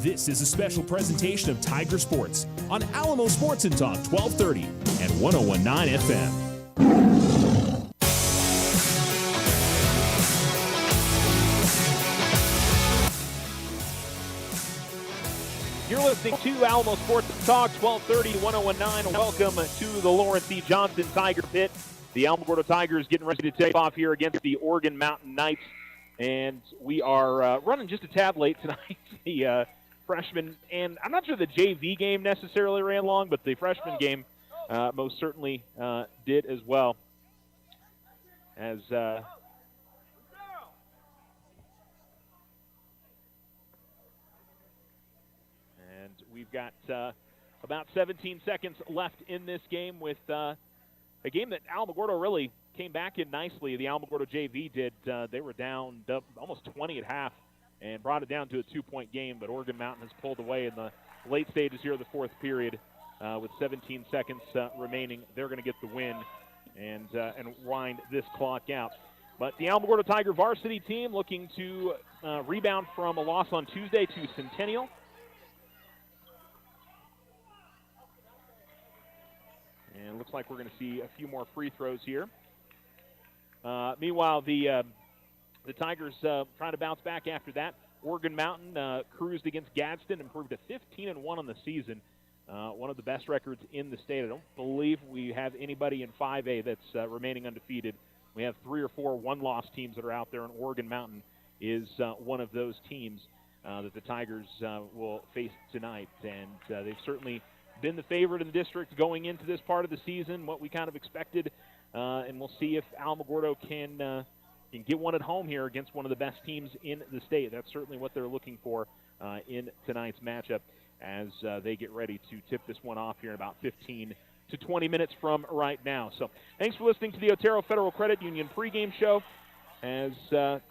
This is a special presentation of Tiger Sports on Alamo Sports and Talk 1230 and 101.9 FM. You're listening to Alamo Sports and Talk 1230, 101.9. Welcome to the Lawrence E. Johnson Tiger Pit. The Alamogordo Tigers getting ready to take off here against the Oregon Mountain Knights. And we are running just a tad late tonight. The freshman, and I'm not sure the JV game necessarily ran long, but the freshman game most certainly did as well. As and we've got about 17 seconds left in this game with a game that Alamogordo really came back in nicely. The Alamogordo JV did. They were down almost 20 at half and brought it down to a 2-point game, but Oregon Mountain has pulled away in the late stages here of the fourth period with 17 seconds remaining. They're going to get the win and wind this clock out. But the Alamogordo Tiger varsity team looking to rebound from a loss on Tuesday to Centennial. And it looks like we're going to see a few more free throws here. Meanwhile, the Tigers trying to bounce back after that. Oregon Mountain cruised against Gadsden, improved to 15-1 on the season. One of the best records in the state. I don't believe we have anybody in 5A that's remaining undefeated. We have 3 or 4 one-loss teams that are out there, and Oregon Mountain is one of those teams that the Tigers will face tonight. And they've certainly been the favorite in the district going into this part of the season, what we kind of expected. And we'll see if Alamogordo can get one at home here against one of the best teams in the state. That's certainly what they're looking for in tonight's matchup as they get ready to tip this one off here in about 15 to 20 minutes from right now. So thanks for listening to the Otero Federal Credit Union pregame show. As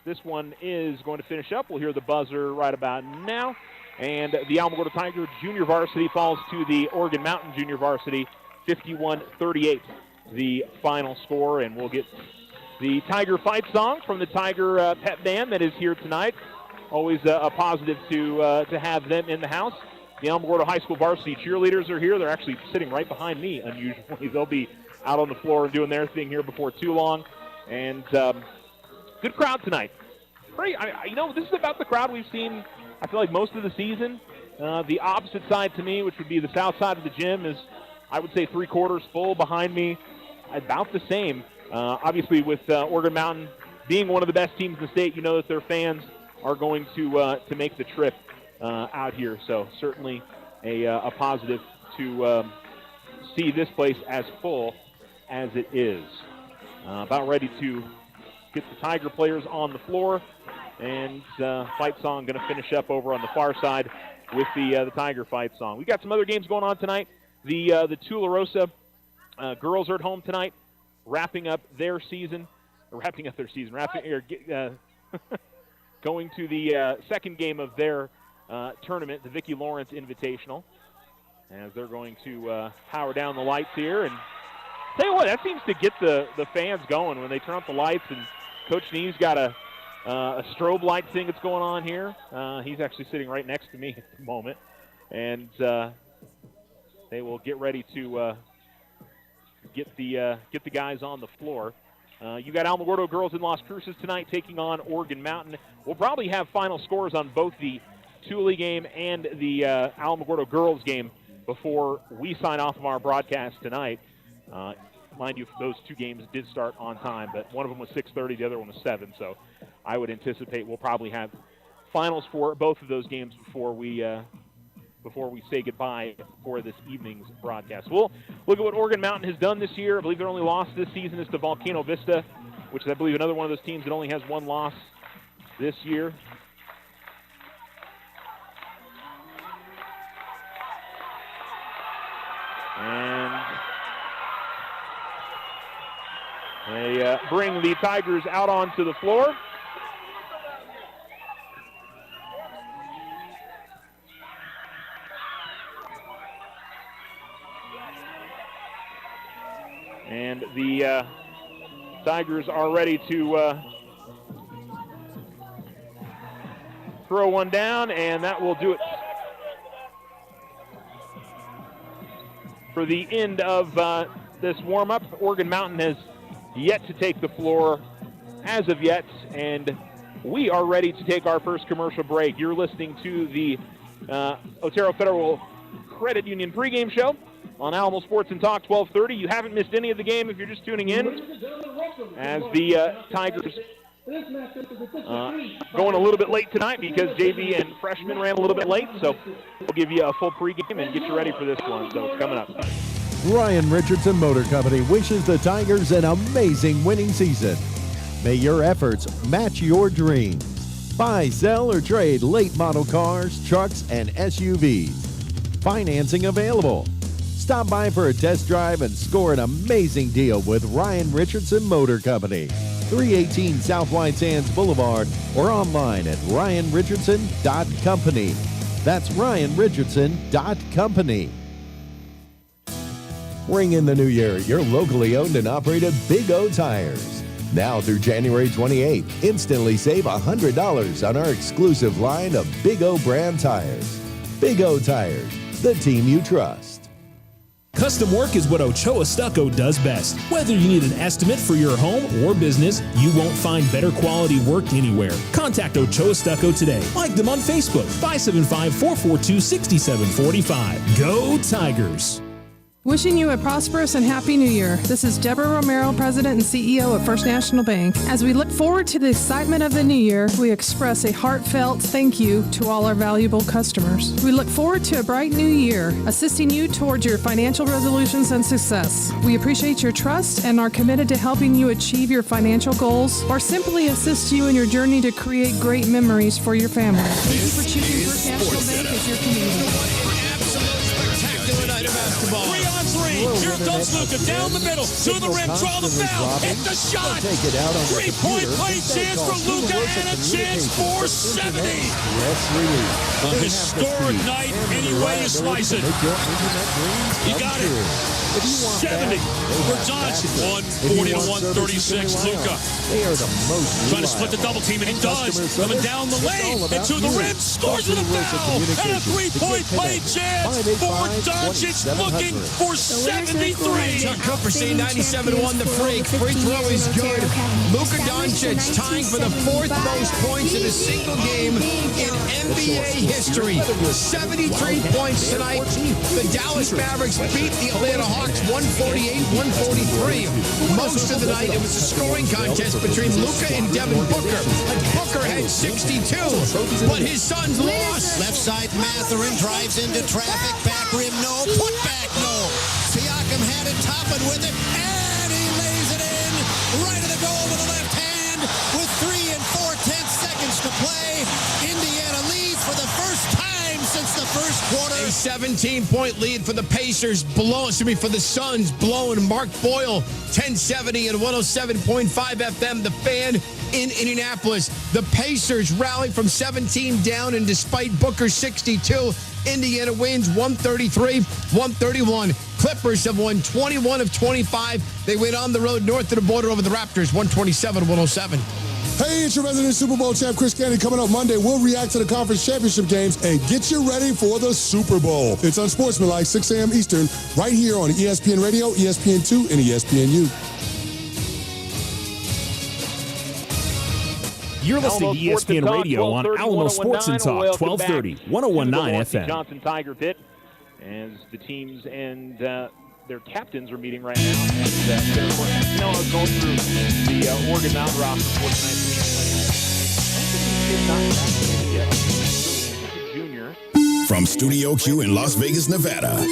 this one is going to finish up, we'll hear the buzzer right about now. And the Alamogordo Tiger Junior Varsity falls to the Oregon Mountain Junior Varsity, 51-38, the final score. And we'll get the Tiger fight song from the Tiger pep band that is here tonight. Always a positive to have them in the house. The Alamogordo High School varsity cheerleaders are here. They're actually sitting right behind me, unusually. They'll be out on the floor and doing their thing here before too long. And good crowd tonight. This is about the crowd we've seen, I feel like, most of the season. The opposite side to me, which would be the south side of the gym, is, I would say, 3/4 full. Behind me, about the same. Obviously, with Oregon Mountain being one of the best teams in the state, you know that their fans are going to make the trip out here. So certainly a positive to see this place as full as it is. About ready to get the Tiger players on the floor. And fight song going to finish up over on the far side with the Tiger fight song. We got some other games going on tonight. The Tularosa girls are at home tonight, wrapping up their season. Going to the second game of their tournament, the Vicki Lawrence Invitational, as they're going to power down the lights here. And tell you what, that seems to get the fans going when they turn up the lights. And Coach Neve's got a strobe light thing that's going on here. He's actually sitting right next to me at the moment. And they will get ready to get the guys on the floor. You got Alamogordo girls in Las Cruces tonight taking on Oregon Mountain. We'll probably have final scores on both the Thule game and the Alamogordo girls game before we sign off of our broadcast tonight. Mind you, those two games did start on time, but one of them was 6:30, the other one was 7. So I would anticipate we'll probably have finals for both of those games before we say goodbye for this evening's broadcast. We'll look at what Oregon Mountain has done this year. I believe their only loss this season is to Volcano Vista, which is, I believe, another one of those teams that only has one loss this year. And they bring the Tigers out onto the floor. And the Tigers are ready to throw one down, and that will do it for the end of this warm-up. Oregon Mountain has yet to take the floor as of yet, and we are ready to take our first commercial break. You're listening to the Otero Federal Credit Union pregame show on Alamo Sports and Talk 1230. You haven't missed any of the game if you're just tuning in, as the Tigers going a little bit late tonight because JV and freshman ran a little bit late, so we'll give you a full pregame and get you ready for this one. So it's coming up. Ryan Richardson Motor Company wishes the Tigers an amazing winning season. May your efforts match your dreams. Buy, sell, or trade late model cars, trucks, and SUVs. Financing available. Stop by for a test drive and score an amazing deal with Ryan Richardson Motor Company. 318 South White Sands Boulevard or online at ryanrichardson.company. That's ryanrichardson.company. Ring in the new year your locally owned and operated Big O Tires. Now through January 28th, instantly save $100 on our exclusive line of Big O brand tires. Big O Tires, the team you trust. Custom work is what Ochoa Stucco does best. Whether you need an estimate for your home or business, you won't find better quality work anywhere. Contact Ochoa Stucco today. Like them on Facebook, 575-442-6745. Go Tigers! Wishing you a prosperous and happy new year. This is Deborah Romero, President and CEO of First National Bank. As we look forward to the excitement of the new year, we express a heartfelt thank you to all our valuable customers. We look forward to a bright new year, assisting you towards your financial resolutions and success. We appreciate your trust and are committed to helping you achieve your financial goals or simply assist you in your journey to create great memories for your family. Thank you for choosing First National Bank as your community. Here comes Luka down the middle to the rim, draw the foul, hit the shot. Three-point play chance for Luka and a chance for 70. A historic night any way you slice it. You got it. 70 for Johnson. 140-136. Luka trying to split the double team, and he does. Coming down the lane and to the rim, scores with a foul. And a three-point play chance for Doncic, looking for 73. Chuck Cooper saying 97-1 the freak. Free throw is good. Luka Doncic tying for the fourth most points in a single game in NBA history. 73 points tonight. The Dallas Mavericks beat the Atlanta Hawks 148-143. Most of the night it was a scoring contest between Luka and Devin Booker. Booker had 62, but his Suns lost. Left side Matherin drives into traffic. Back rim no. Put back no. Siakam had it, Toppin with it, and he lays it in right of the goal with the left hand with 3 4/10 seconds to play. Indiana leads for the first time since the first quarter. A 17-point lead for the Pacers, for the Suns, blowing Mark Boyle, 1070 and 107.5 FM, the Fan in Indianapolis. The Pacers rally from 17 down, and despite Booker's 62, Indiana wins 133-131. Clippers have won 21 of 25. They went on the road north of the border over the Raptors, 127-107. Hey, it's your resident Super Bowl champ, Chris Candy. Coming up Monday, we'll react to the conference championship games and get you ready for the Super Bowl. It's Unsportsmanlike, 6 a.m. Eastern, right here on ESPN Radio, ESPN2, and ESPNU. You're listening to ESPN Radio on Alamo Sports and Talk, 1230, 101.9 FM. Johnson Tiger Pit, as the teams and their captains are meeting right now. And I was going through the Oregon Mountain roster for tonight. Junior. From Studio Q in Las Vegas, Nevada.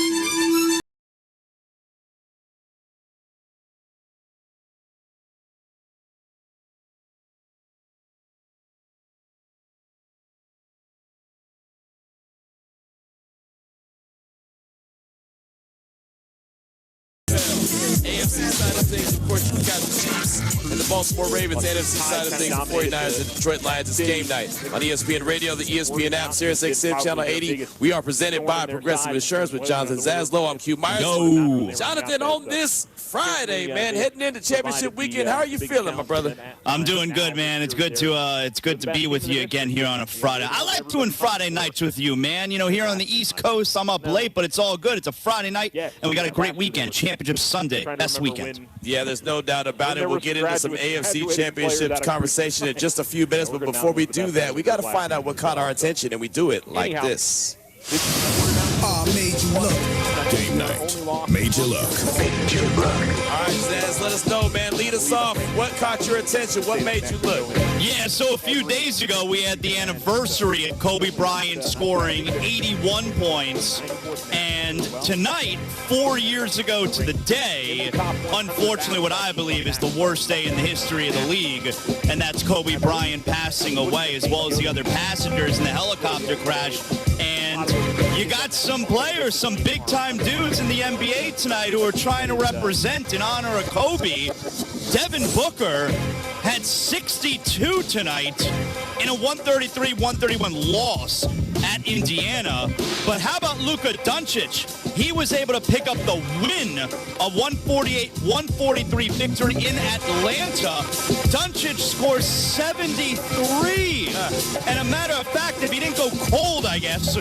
AFC side of things, of course, you've got the Chiefs and the Baltimore Ravens. NFC side of things, the 49ers and Detroit Lions. It's game night on ESPN Radio, the ESPN app, Sirius XM Channel 80. We are presented by Progressive Insurance with Jonathan Zaslow. I'm Q Myers. Yo. Jonathan, on this Friday, man, heading into championship weekend, how are you feeling, my brother? I'm doing good, man. It's good to be with you again here on a Friday. I like doing Friday nights with you, man. You know, here on the East Coast, I'm up late, but it's all good. It's a Friday night, and we got a great weekend. Championship Sunday, best weekend. Yeah, there's no doubt about it. We'll get into some AFC championships conversation in just a few minutes, but before we do that, we got to find out what caught our attention, and we do it like this. Made you look. Game night. Made you look. All right, Zaz, let us know, man. Lead us off. What caught your attention? What made you look? Yeah, so a few days ago, we had the anniversary of Kobe Bryant scoring 81 points. And tonight, 4 years ago to the day, unfortunately what I believe is the worst day in the history of the league, and that's Kobe Bryant passing away, as well as the other passengers in the helicopter crash. And you got some players, some big-time dudes in the NBA tonight who are trying to represent in honor of Kobe. Devin Booker had 62 tonight in a 133-131 loss at Indiana. But how about Luka Doncic? He was able to pick up the win, a 148-143 victory in Atlanta. Doncic scores 73. And a matter of fact, if he didn't go cold, I guess,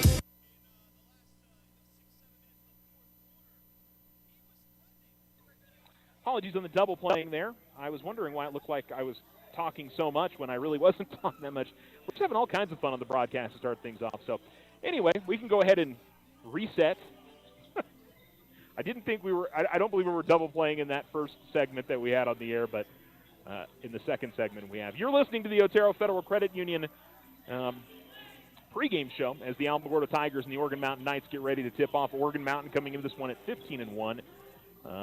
apologies on the double playing there. I was wondering why it looked like I was talking so much when I really wasn't talking that much. We're just having all kinds of fun on the broadcast to start things off. So anyway, we can go ahead and reset. I didn't think we were, I don't believe we were double playing in that first segment that we had on the air, but in the second segment we have. You're listening to the Otero Federal Credit Union pregame show as the Alamogordo Tigers and the Oregon Mountain Knights get ready to tip off. Oregon Mountain coming into this one at 15-1.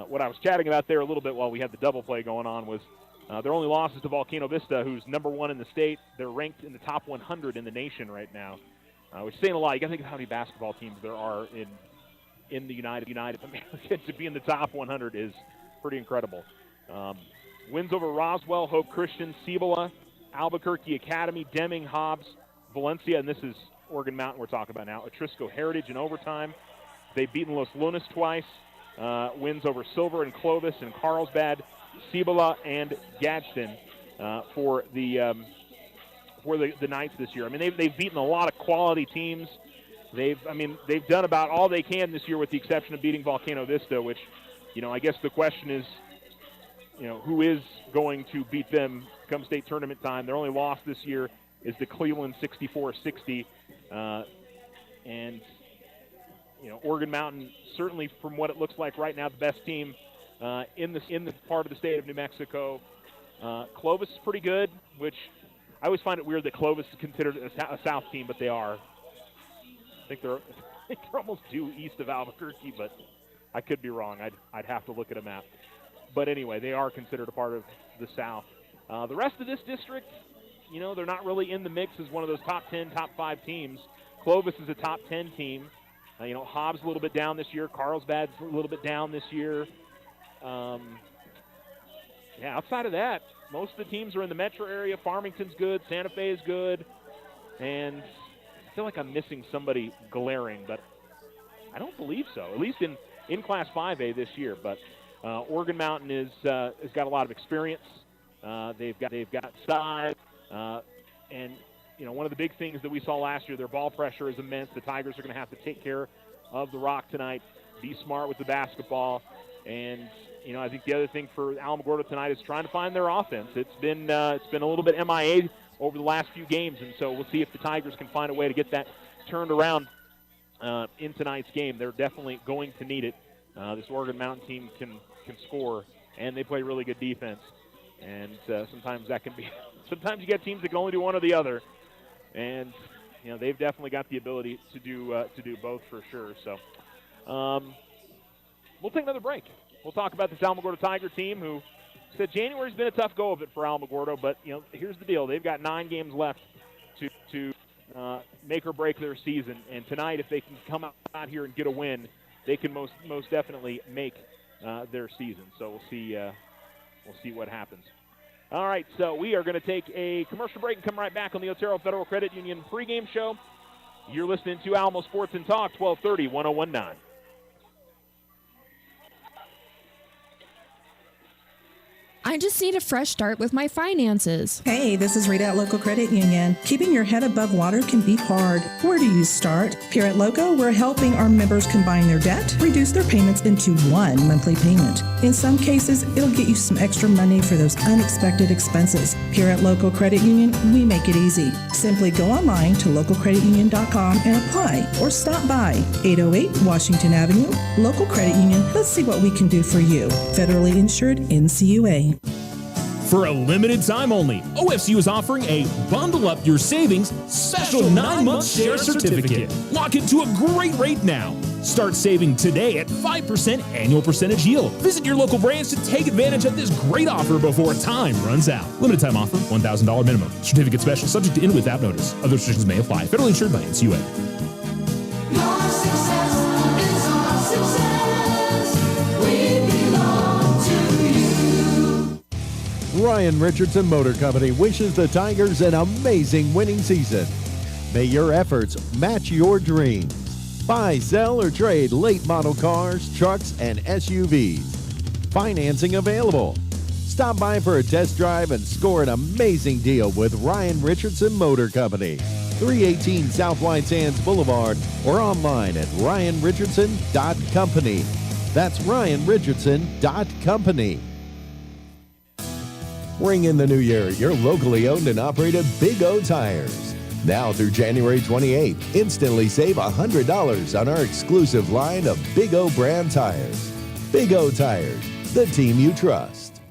What I was chatting about there a little bit while we had the double play going on was their only losses to Volcano Vista, who's #1 in the state. They're ranked in the top 100 in the nation right now, which is saying a lot. You got to think of how many basketball teams there are in the United America. To be in the top 100 is pretty incredible. Wins over Roswell, Hope Christian, Cibola, Albuquerque Academy, Deming, Hobbs, Valencia, and this is Oregon Mountain we're talking about now. Atrisco Heritage in overtime. They've beaten Los Lunas twice. Wins over Silver and Clovis and Carlsbad, Cibola, and Gadsden for the Knights this year. I mean, they've beaten a lot of quality teams. They've done about all they can this year, with the exception of beating Volcano Vista, which, I guess the question is, who is going to beat them come state tournament time? Their only loss this year is the Cleveland 64-60, and Oregon Mountain, certainly from what it looks like right now, the best team in the part of the state of New Mexico. Clovis is pretty good, which I always find it weird that Clovis is considered a South team, but they are. I think they're almost due east of Albuquerque, but I could be wrong. I'd have to look at a map. But anyway, they are considered a part of the South. The rest of this district, they're not really in the mix as one of those top 10, top 5 teams. Clovis is a top 10 team. Hobbs a little bit down this year. Carlsbad's a little bit down this year. Outside of that, most of the teams are in the metro area. Farmington's good. Santa Fe is good. And I feel like I'm missing somebody glaring, but I don't believe so, at least in Class 5A this year. But Oregon Mountain has got a lot of experience. They've got size. And one of the big things that we saw last year, their ball pressure is immense. The Tigers are going to have to take care of the rock tonight, be smart with the basketball. And, I think the other thing for Alamogordo tonight is trying to find their offense. It's been a little bit MIA over the last few games, and so we'll see if the Tigers can find a way to get that turned around in tonight's game. They're definitely going to need it. This Oregon Mountain team can score, and they play really good defense. And sometimes that can be – sometimes you get teams that can only do one or the other. And, they've definitely got the ability to do both for sure. So we'll take another break. We'll talk about this Alamogordo Tiger team who said January's been a tough go of it for Alamogordo, but, here's the deal. They've got 9 games left to make or break their season. And tonight, if they can come out here and get a win, they can most definitely make their season. So we'll see what happens. All right, so we are going to take a commercial break and come right back on the Otero Federal Credit Union pregame show. You're listening to Alamo Sports and Talk, 1230, 1019. I just need a fresh start with my finances. Hey, this is Rita at Local Credit Union. Keeping your head above water can be hard. Where do you start? Here at Loco, we're helping our members combine their debt, reduce their payments into one monthly payment. In some cases, it'll get you some extra money for those unexpected expenses. Here at Local Credit Union, we make it easy. Simply go online to localcreditunion.com and apply, or stop by 808 Washington Avenue. Local Credit Union, let's see what we can do for you. Federally insured NCUA. For a limited time only, OFCU is offering a Bundle Up Your Savings special 9-month share certificate. Lock into a great rate now. Start saving today at 5% annual percentage yield. Visit your local branch to take advantage of this great offer before time runs out. Limited time offer, $1,000 minimum. Certificate special subject to in with app notice. Other restrictions may apply. Federally insured by NCUA. Your success is our success. We belong to you. Ryan Richardson Motor Company wishes the Tigers an amazing winning season. May your efforts match your dreams. Buy, sell, or trade late model cars, trucks, and SUVs. Financing available. Stop by for a test drive and score an amazing deal with Ryan Richardson Motor Company. 318 South White Sands Boulevard or online at ryanrichardson.company. That's ryanrichardson.company. Ring in the new year at your locally owned and operated Big O Tires. Now through January 28th, instantly save $100 on our exclusive line of Big O brand tires. Big O Tires, the team you trust.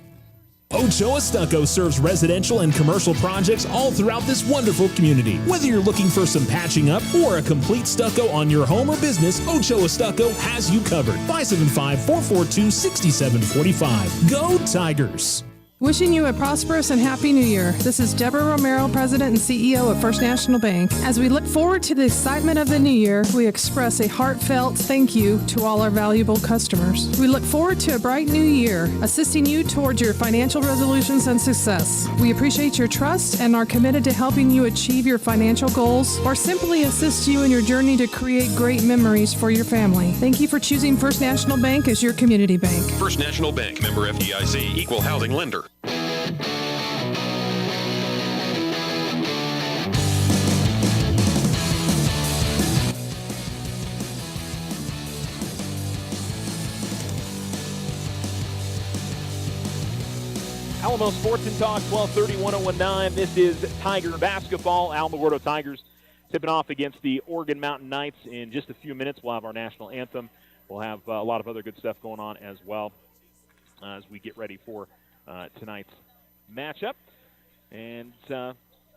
Ochoa Stucco serves residential and commercial projects all throughout this wonderful community. Whether you're looking for some patching up or a complete stucco on your home or business, Ochoa Stucco has you covered. 575-442-6745. Go Tigers! Wishing you a prosperous and happy new year. This is Deborah Romero, President and CEO of First National Bank. As we look forward to the excitement of the new year, we express a heartfelt thank you to all our valuable customers. We look forward to a bright new year, assisting you towards your financial resolutions and success. We appreciate your trust and are committed to helping you achieve your financial goals or simply assist you in your journey to create great memories for your family. Thank you for choosing First National Bank as your community bank. First National Bank, member FDIC, equal housing lender. Alamo Sports and Talk, 1230, 1019. This is Tiger basketball. Alamogordo Tigers tipping off against the Oregon Mountain Knights in just a few minutes. We'll have our national anthem. We'll have a lot of other good stuff going on as well as we get ready for tonight's matchup. And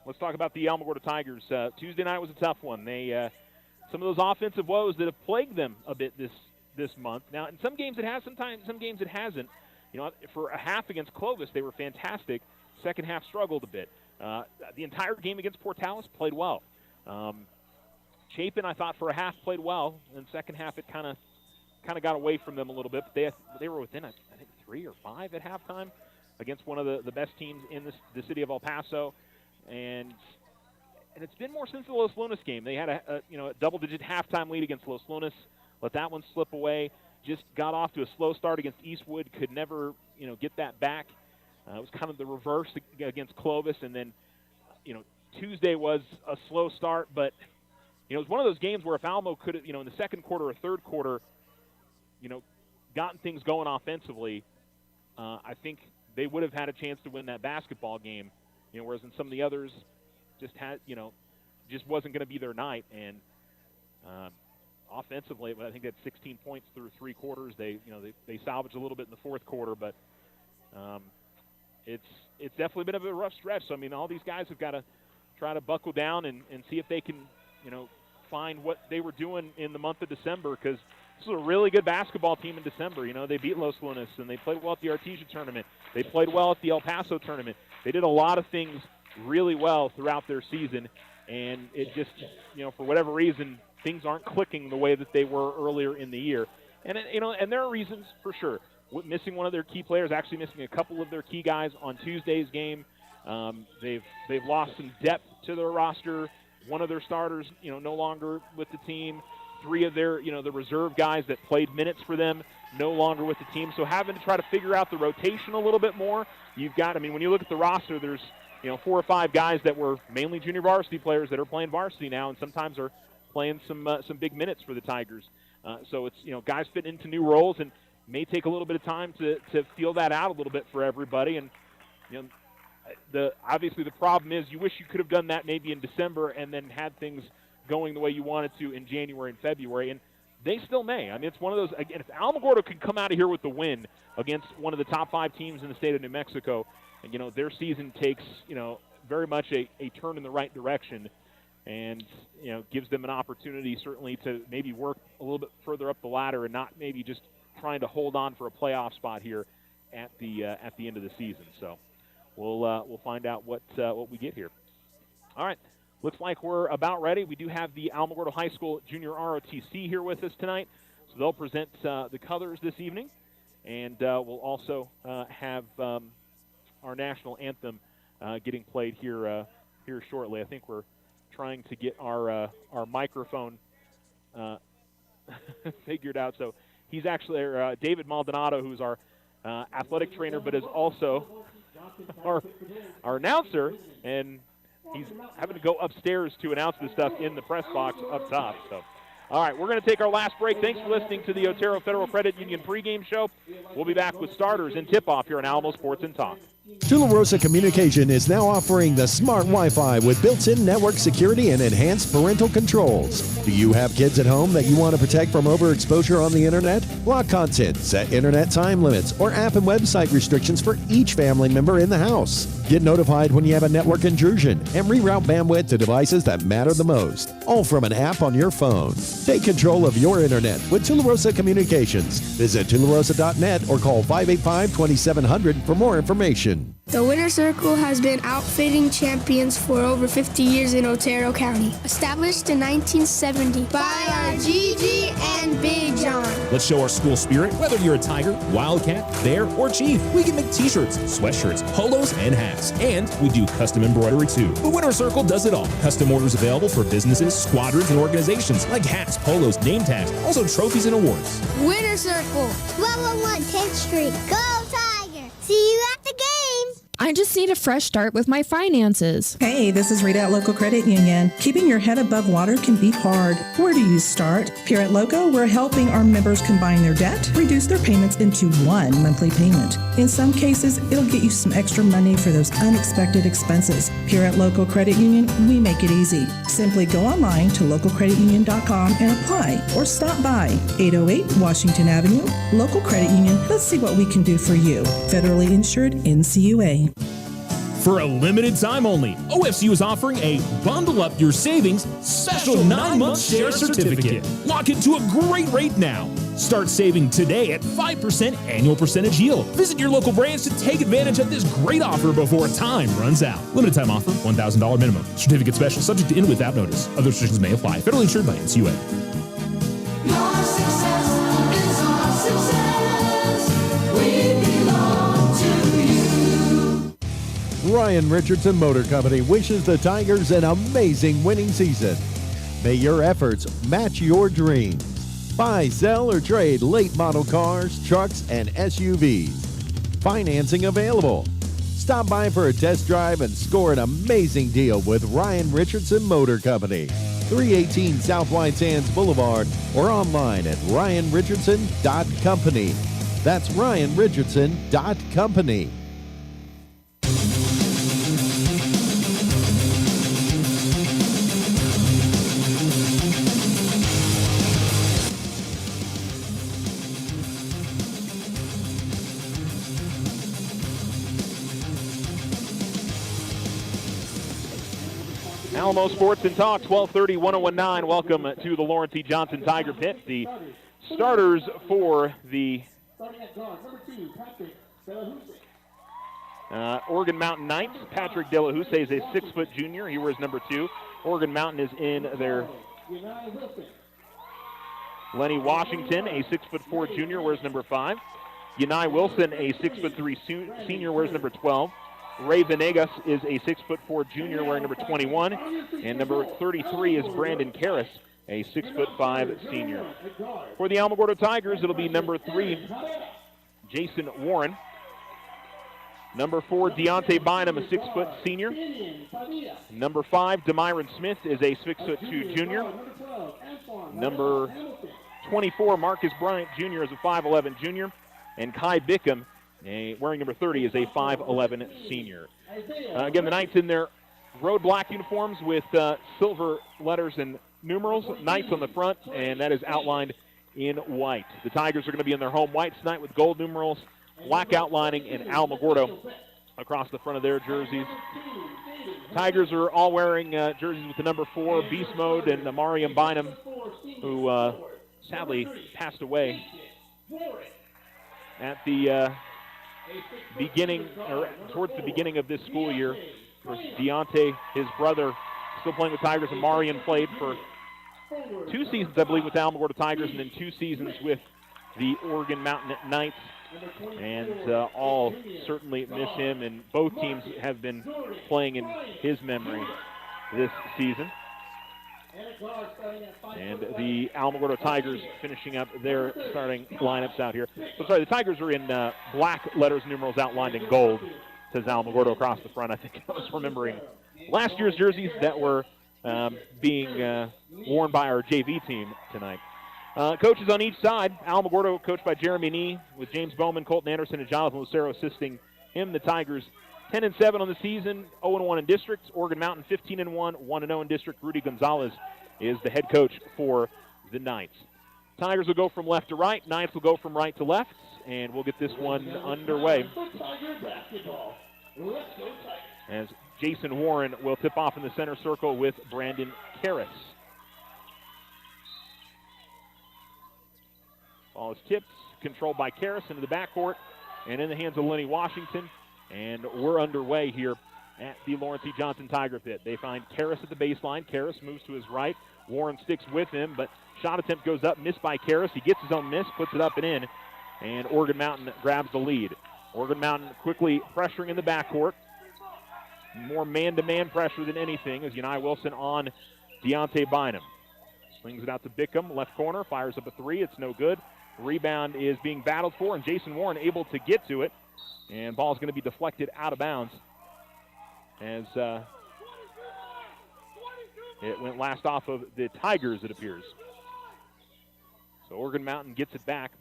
let's talk about the Alamogordo Tigers. Tuesday night was a tough one. They some of those offensive woes that have plagued them a bit this month. Now, in some games it has, sometimes some games it hasn't. You know, for a half against Clovis, they were fantastic. Second half struggled a bit. The entire game against Portales played well. Chapin, I thought, for a half played well. In the second half, it kind of got away from them a little bit. But they were within, I think, 3 or 5 at halftime against one of the best teams in the city of El Paso. And it's been more since the Los Lunas game. They had a double-digit halftime lead against Los Lunas. Let that one slip away. Just got off to a slow start against Eastwood. Could never, get that back. It was kind of the reverse against Clovis. And then, Tuesday was a slow start. But, it was one of those games where if Alamo could have, in the second quarter or third quarter, gotten things going offensively, I think they would have had a chance to win that basketball game. Whereas in some of the others, just wasn't going to be their night. And offensively, I think they had 16 points through 3 quarters. They salvaged a little bit in the fourth quarter, but it's definitely been a bit of a rough stretch. So, all these guys have got to try to buckle down and see if they can, find what they were doing in the month of December, because this is a really good basketball team in December. They beat Los Lunas, and they played well at the Artesia tournament. They played well at the El Paso tournament. They did a lot of things really well throughout their season, and it just, for whatever reason, things aren't clicking the way that they were earlier in the year. And, and there are reasons for sure. missing one of their key players, actually missing a couple of their key guys on Tuesday's game. They've lost some depth to their roster. One of their starters, no longer with the team. 3 of their, the reserve guys that played minutes for them, no longer with the team. So having to try to figure out the rotation a little bit more. You've got, when you look at the roster, there's, 4 or 5 guys that were mainly junior varsity players that are playing varsity now, and sometimes are playing some big minutes for the Tigers. So it's, guys fit into new roles, and may take a little bit of time to feel that out a little bit for everybody. And obviously the problem is you wish you could have done that maybe in December and then had things going the way you wanted to in January and February, and they still may. It's one of those, again, if Alamogordo can come out of here with the win against one of the top 5 teams in the state of New Mexico, and their season takes very much a turn in the right direction, and gives them an opportunity certainly to maybe work a little bit further up the ladder and not maybe just trying to hold on for a playoff spot here at the end of the season. So we'll find out what we get here. All right, looks like we're about ready. We do have the Alamogordo High School Junior ROTC here with us tonight, so they'll present the colors this evening, and we'll also have our national anthem getting played here shortly. I think we're trying to get our microphone figured out. So he's actually David Maldonado, who's our athletic trainer, but is also our announcer, and he's having to go upstairs to announce this stuff in the press box up top. So, all right, we're going to take our last break. Thanks for listening to the Otero Federal Credit Union pregame show. We'll be back with starters and tip-off here on Alamo Sports and Talk. Tularosa Communication is now offering the smart Wi-Fi with built-in network security and enhanced parental controls. Do you have kids at home that you want to protect from overexposure on the internet? Block content, set internet time limits, or app and website restrictions for each family member in the house. Get notified when you have a network intrusion and reroute bandwidth to devices that matter the most, all from an app on your phone. Take control of your internet with Tularosa Communications. Visit tularosa.net or call 585-2700 for more information. The Winter Circle has been outfitting champions for over 50 years in Otero County. Established in 1970 by our Gigi and Big John. Let's show our school spirit. Whether you're a Tiger, Wildcat, Bear, or Chief, we can make t-shirts, sweatshirts, polos, and hats. And we do custom embroidery too. The Winter Circle does it all. Custom orders available for businesses, squadrons, and organizations like hats, polos, name tags, also trophies and awards. Winter Circle, 1201 10th Street. Go Tiger! See you at the game! I just need a fresh start with my finances. Hey, this is Rita at Local Credit Union. Keeping your head above water can be hard. Where do you start? Here at Loco, we're helping our members combine their debt, reduce their payments into one monthly payment. In some cases, it'll get you some extra money for those unexpected expenses. Here at Local Credit Union, we make it easy. Simply go online to localcreditunion.com and apply, or stop by 808 Washington Avenue. Local Credit Union, let's see what we can do for you. Federally insured NCUA. For a limited time only, OFCU is offering a Bundle Up Your Savings special 9-month share certificate. Lock into a great rate now. Start saving today at 5% annual percentage yield. Visit your local branch to take advantage of this great offer before time runs out. Limited time offer, $1,000 minimum. Certificate special, subject to in without notice. Other restrictions may apply. Federally insured by NCUA. Your success is our success. We belong to you. Ryan Richardson Motor Company wishes the Tigers an amazing winning season. May your efforts match your dreams. Buy, sell, or trade late model cars, trucks, and SUVs. Financing available. Stop by for a test drive and score an amazing deal with Ryan Richardson Motor Company. 318 South White Sands Boulevard or online at ryanrichardson.company. That's ryanrichardson.company. Alamo Sports and Talk, 1230, 1019. Welcome to the Lawrence E. Johnson Tiger Pit. The starters for the Oregon Mountain Knights. Patrick De La House is a 6-foot junior. He wears number 2. Oregon Mountain is in their Lenny Washington, a 6'4" junior, wears number 5. Yanai Wilson, a 6'3" senior, wears number 12. Ray Venegas is a 6'4" junior wearing number 21. And number 33 is Brandon Karras, a 6'5" senior. For the Alamogordo Tigers, it'll be number 3, Jason Warren. Number 4, Deontay Bynum, a 6' senior. Number 5, Demyron Smith is a 6'2" junior. Number 24, Marcus Bryant Jr. is a 5'11" junior. And Kai Bickham, wearing number 30, is a 5'11" senior. Again, the Knights in their road black uniforms with silver letters and numerals. Knights on the front, and that is outlined in white. The Tigers are going to be in their home whites tonight with gold numerals, black outlining, and Alamogordo across the front of their jerseys. Tigers are all wearing jerseys with the number 4, Beast Mode, and Mariam Bynum, who sadly passed away at the beginning, or towards the beginning of this school year. For Deontay, his brother, still playing with Tigers, and Marian played for 2 seasons, I believe, with the Alamogordo Tigers, and then 2 seasons with the Oregon Mountain Knights. And all certainly miss him, and both teams have been playing in his memory this season. And the Alamogordo Tigers finishing up their starting lineups out here. So sorry, the Tigers are in black letters, numerals outlined in gold, says Alamogordo across the front. I think I was remembering last year's jerseys that were being worn by our JV team tonight. Coaches on each side. Alamogordo coached by Jeremy Nee, with James Bowman, Colton Anderson, and Jonathan Lucero assisting him. The Tigers 10-7 on the season, 0-1 in district. Oregon Mountain 15-1, 1-0 in district. Rudy Gonzalez is the head coach for the Knights. Tigers will go from left to right. Knights will go from right to left, and we'll get this one underway. As Jason Warren will tip off in the center circle with Brandon Karras. Ball is tipped, controlled by Karras into the backcourt, and in the hands of Lenny Washington. And we're underway here at the Lawrence E. Johnson Tiger Pit. They find Karras at the baseline. Karras moves to his right. Warren sticks with him, but shot attempt goes up, missed by Karras. He gets his own miss, puts it up and in, and Oregon Mountain grabs the lead. Oregon Mountain quickly pressuring in the backcourt. More man-to-man pressure than anything as Yanai Wilson on Deontay Bynum. Swings it out to Bickham, left corner, fires up a 3. It's no good. Rebound is being battled for, and Jason Warren able to get to it. And ball is going to be deflected out of bounds as it went last off of the Tigers, it appears. So Oregon Mountain gets it back.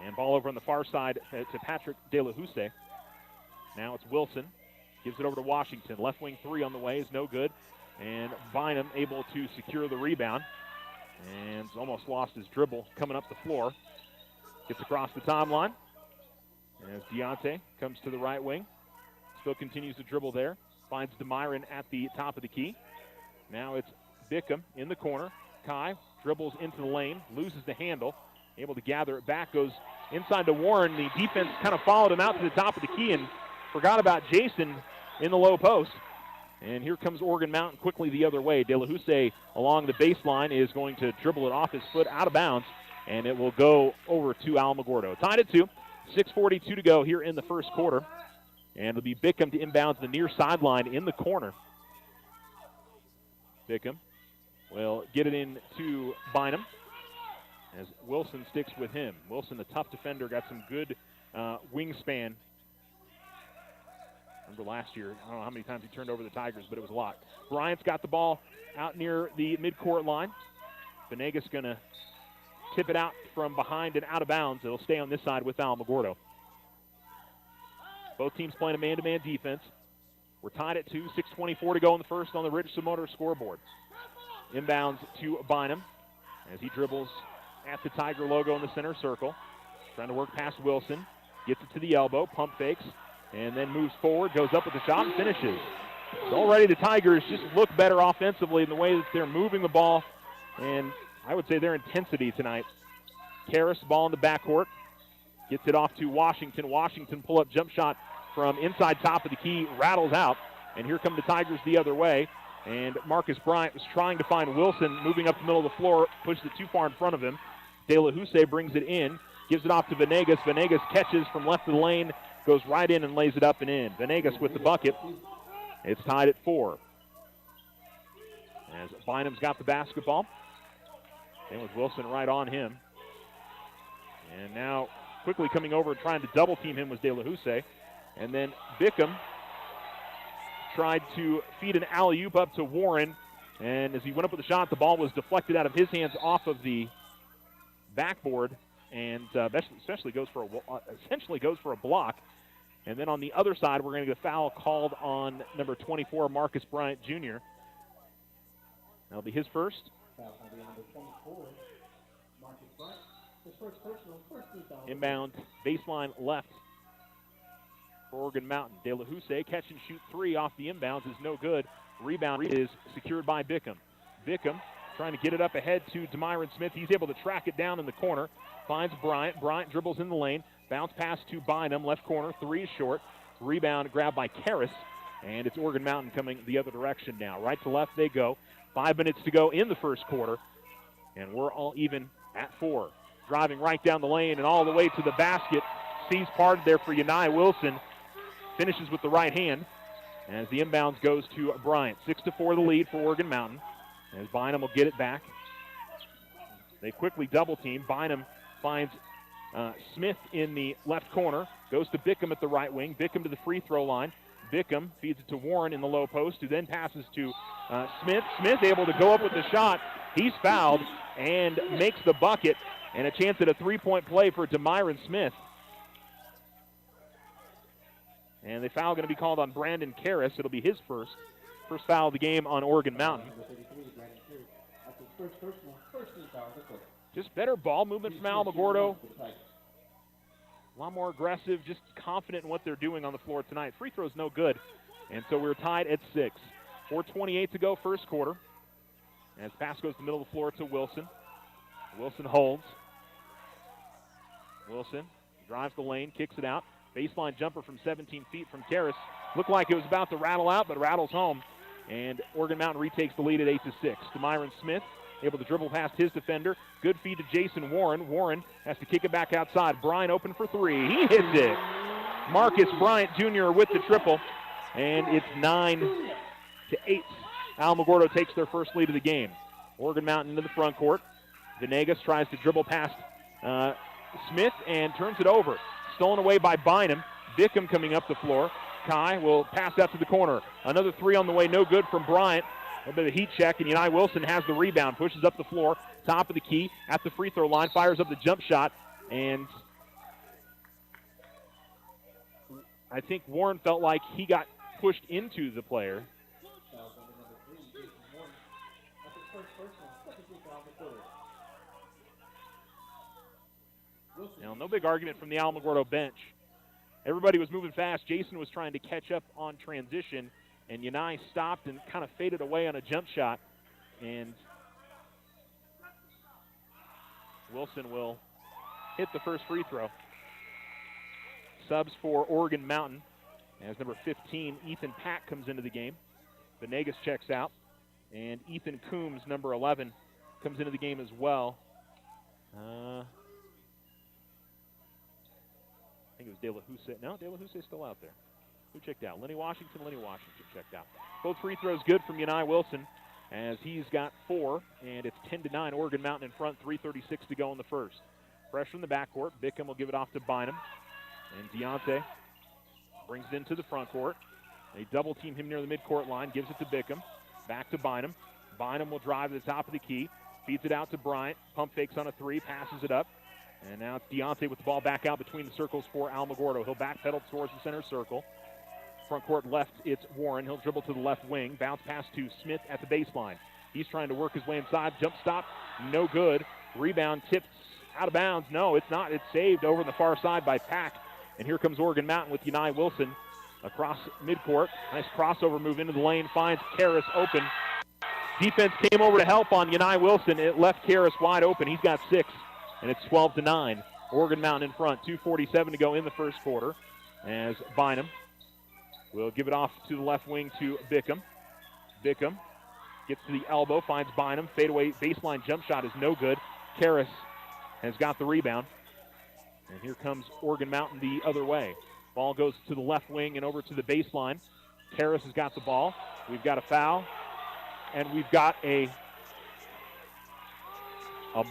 And ball over on the far side to Patrick De La Houssaye. Now it's Wilson. Gives it over to Washington. Left wing 3 on the way is no good. And Bynum able to secure the rebound. And almost lost his dribble coming up the floor. Gets across the timeline. As Deontay comes to the right wing. Still continues to dribble there. Finds Demyron at the top of the key. Now it's Bickham in the corner. Kai dribbles into the lane. Loses the handle. Able to gather it back. Goes inside to Warren. The defense kind of followed him out to the top of the key and forgot about Jason in the low post. And here comes Oregon Mountain quickly the other way. De La Houssaye along the baseline is going to dribble it off his foot out of bounds, and it will go over to Alamogordo. Tied at 2, 6:42 to go here in the first quarter. And it'll be Bickham to inbounds the near sideline in the corner. Bickham will get it in to Bynum as Wilson sticks with him. Wilson, a tough defender, got some good wingspan. Remember last year, I don't know how many times he turned over the Tigers, but it was a lot. Bryant's got the ball out near the midcourt line. Venegas going to tip it out from behind and out of bounds. It'll stay on this side with Alamogordo. Both teams playing a man-to-man defense. We're tied at 2, 6:24 to go in the first on the Richardson Motor scoreboard. Inbounds to Bynum as he dribbles at the Tiger logo in the center circle. Trying to work past Wilson. Gets it to the elbow, pump fakes, and then moves forward, goes up with the shot and finishes. So already the Tigers just look better offensively in the way that they're moving the ball, and I would say their intensity tonight. Karras, ball in the backcourt, gets it off to Washington. Washington pull-up jump shot from inside top of the key, rattles out, and here come the Tigers the other way. And Marcus Bryant was trying to find Wilson, moving up the middle of the floor, pushed it too far in front of him. De La Houssaye brings it in. gives it off to Venegas. Venegas catches from left of the lane, goes right in and lays it up and in. Venegas with the bucket. It's tied at 4. As Bynum's got the basketball. And with Wilson right on him. And now quickly coming over and trying to double team him was De La Houssaye. And then Bickham tried to feed an alley-oop up to Warren. And as he went up with the shot, the ball was deflected out of his hands off of the backboard. And essentially goes for a block. And then on the other side, we're going to get a foul called on number 24, Marcus Bryant Jr. That'll be his first. Inbound baseline left for Oregon Mountain. De La Houssaye catch and shoot 3 off the inbounds is no good. Rebound is secured by Bickham. Bickham trying to get it up ahead to Demyron Smith. He's able to track it down in the corner. Finds Bryant. Bryant dribbles in the lane. Bounce pass to Bynum. Left corner. 3 is short. Rebound grabbed by Karras. And it's Oregon Mountain coming the other direction now. Right to left they go. 5 minutes to go in the first quarter. And we're all even at 4. Driving right down the lane and all the way to the basket. Sees parted there for Yanai Wilson. Finishes with the right hand. As the inbounds goes to Bryant. 6-4 the lead for Oregon Mountain. As Bynum will get it back. They quickly double team. Bynum finds Smith in the left corner. Goes to Bickham at the right wing. Bickham to the free throw line. Bickham feeds it to Warren in the low post, who then passes to Smith. Smith able to go up with the shot. He's fouled and makes the bucket. And a chance at a three-point play for Demyron Smith. And the foul going to be called on Brandon Karras. It'll be his first foul of the game on Oregon Mountain. Just better ball movement from Alamogordo. A lot more aggressive, just confident in what they're doing on the floor tonight. Free throw's no good. And so we're tied at 6. 4:28 to go first quarter. As pass goes to the middle of the floor to Wilson. Wilson holds. Wilson drives the lane, kicks it out. Baseline jumper from 17 feet from Karras. Looked like it was about to rattle out, but rattles home. And Oregon Mountain retakes the lead at 8-6. Demyron Smith able to dribble past his defender. Good feed to Jason Warren. Warren has to kick it back outside. Bryant open for 3. He hits it. Marcus Bryant Jr. with the triple. And it's 9-8. Alamogordo takes their first lead of the game. Oregon Mountain into the front court. Venegas tries to dribble past Smith and turns it over. Stolen away by Bynum. Bickham coming up the floor. Kai will pass out to the corner. Another 3 on the way, no good from Bryant. A little bit of a heat check, and Yanai Wilson has the rebound, pushes up the floor, top of the key, at the free throw line, fires up the jump shot, and I think Warren felt like he got pushed into the player. Now, no big argument from the Alamogordo bench. Everybody was moving fast. Jason was trying to catch up on transition, and Yanai stopped and kind of faded away on a jump shot. And Wilson will hit the first free throw. Subs for Oregon Mountain as number 15, Ethan Pack, comes into the game. Venegas checks out, and Ethan Coombs, number 11, comes into the game as well. I think it was De La Houssaye. No, De La Houssaye's still out there. Who checked out? Lenny Washington checked out. Both free throws good from Yanai Wilson as he's got 4, and it's 10-9. Oregon Mountain in front, 3:36 to go in the first. Fresh from the backcourt. Bickham will give it off to Bynum. And Deontay brings it into the front court. They double team him near the midcourt line, gives it to Bickham. Back to Bynum. Bynum will drive to the top of the key, feeds it out to Bryant. Pump fakes on a 3, passes it up. And now it's Deontay with the ball back out between the circles for Alamogordo. He'll backpedal towards the center circle. Front court left, it's Warren. He'll dribble to the left wing. Bounce pass to Smith at the baseline. He's trying to work his way inside. Jump stop, no good. Rebound tipped out of bounds. No, it's not. It's saved over on the far side by Pack. And here comes Oregon Mountain with Yanai Wilson across midcourt. Nice crossover move into the lane. Finds Karras open. Defense came over to help on Yanai Wilson. It left Karras wide open. He's got 6. And it's 12-9. Oregon Mountain in front. 2:47 to go in the first quarter. As Bynum will give it off to the left wing to Bickham. Bickham gets to the elbow, finds Bynum. Fadeaway baseline jump shot is no good. Karras has got the rebound. And here comes Oregon Mountain the other way. Ball goes to the left wing and over to the baseline. Karras has got the ball. We've got a foul, and we've got a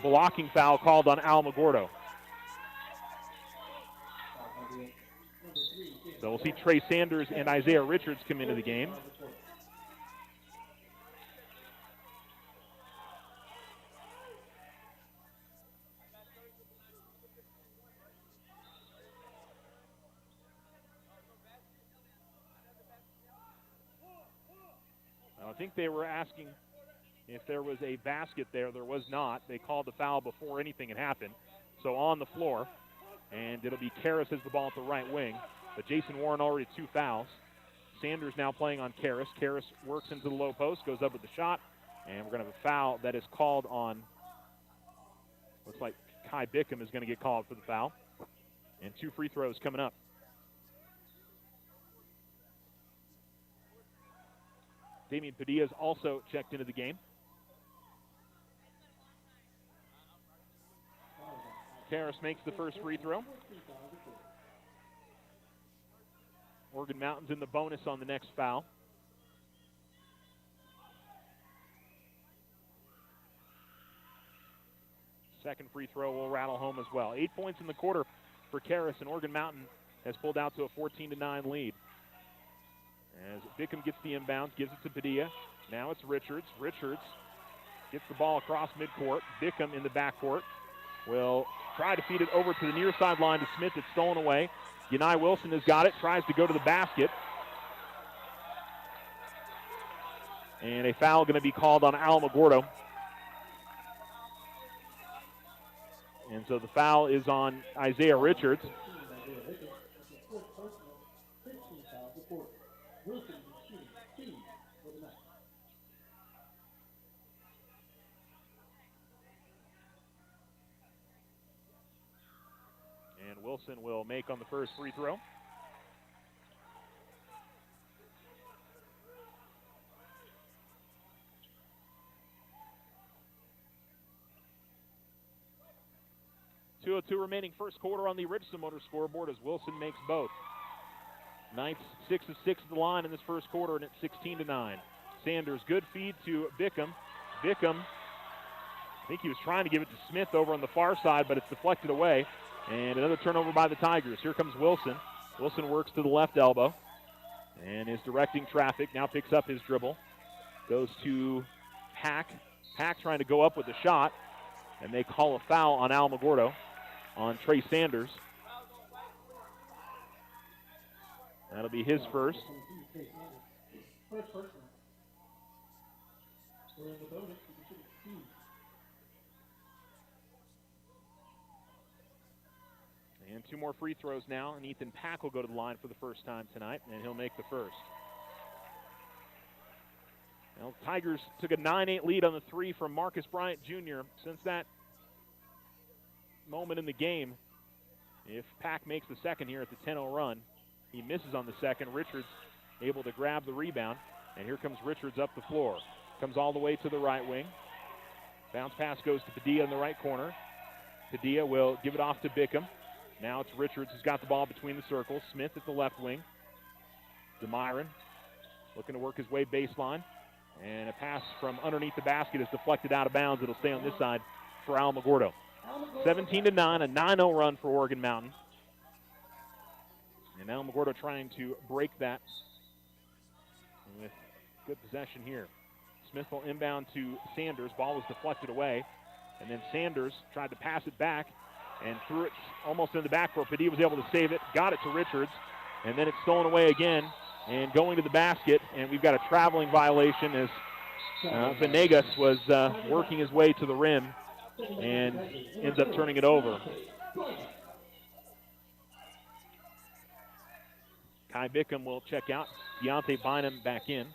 blocking foul called on Alamogordo. So we'll see Trey Sanders and Isaiah Richards come into the game. I think they were asking if there was a basket there. There was not. They called the foul before anything had happened. So on the floor, and it'll be Karras has the ball at the right wing. But Jason Warren already 2 fouls. Sanders now playing on Karras. Karras works into the low post, goes up with the shot, and we're going to have a foul that is called on, looks like Kai Bickham is going to get called for the foul. And 2 free throws coming up. Damian Padilla is also checked into the game. Karras makes the first free throw. Oregon Mountain's in the bonus on the next foul. Second free throw will rattle home as well. 8 points in the quarter for Karras, and Oregon Mountain has pulled out to a 14-9 lead. As Bickham gets the inbounds, gives it to Padilla. Now it's Richards. Richards gets the ball across midcourt. Bickham in the backcourt will try to feed it over to the near sideline to Smith. It's stolen away. Yanai Wilson has got it, tries to go to the basket. And a foul going to be called on Alamogordo. And so the foul is on Isaiah Richards. And Wilson will make on the first free throw. .202 remaining first quarter on the Richardson Motor scoreboard as Wilson makes both. Ninth, 6 of 6 at the line in this first quarter, and it's 16-9. Sanders, good feed to Bickham. Bickham, I think he was trying to give it to Smith over on the far side, but it's deflected away. And another turnover by the Tigers. Here comes Wilson. Wilson works to the left elbow and is directing traffic. Now picks up his dribble. Goes to Pack. Pack trying to go up with the shot, and they call a foul on Alamogordo on Trey Sanders. That'll be his first. And 2 more free throws now, and Ethan Pack will go to the line for the first time tonight, and he'll make the first. Well, Tigers took a 9-8 lead on the 3 from Marcus Bryant Jr. Since that moment in the game, if Pack makes the second here at the 10-0 run, he misses on the second. Richards able to grab the rebound, and here comes Richards up the floor. Comes all the way to the right wing. Bounce pass goes to Padilla in the right corner. Padilla will give it off to Bickham. Now it's Richards who's got the ball between the circles. Smith at the left wing. DeMyron looking to work his way baseline. And a pass from underneath the basket is deflected out of bounds. It'll stay on this side for Alamogordo. 17-9, a 9-0 run for Oregon Mountain. And Alamogordo trying to break that with good possession here. Smith will inbound to Sanders. Ball was deflected away. And then Sanders tried to pass it back and threw it almost in the backcourt. Padilla was able to save it, got it to Richards, and then it's stolen away again and going to the basket. And we've got a traveling violation as Venegas was working his way to the rim and ends up turning it over. Kai Bickham will check out. Deontay Bynum back in.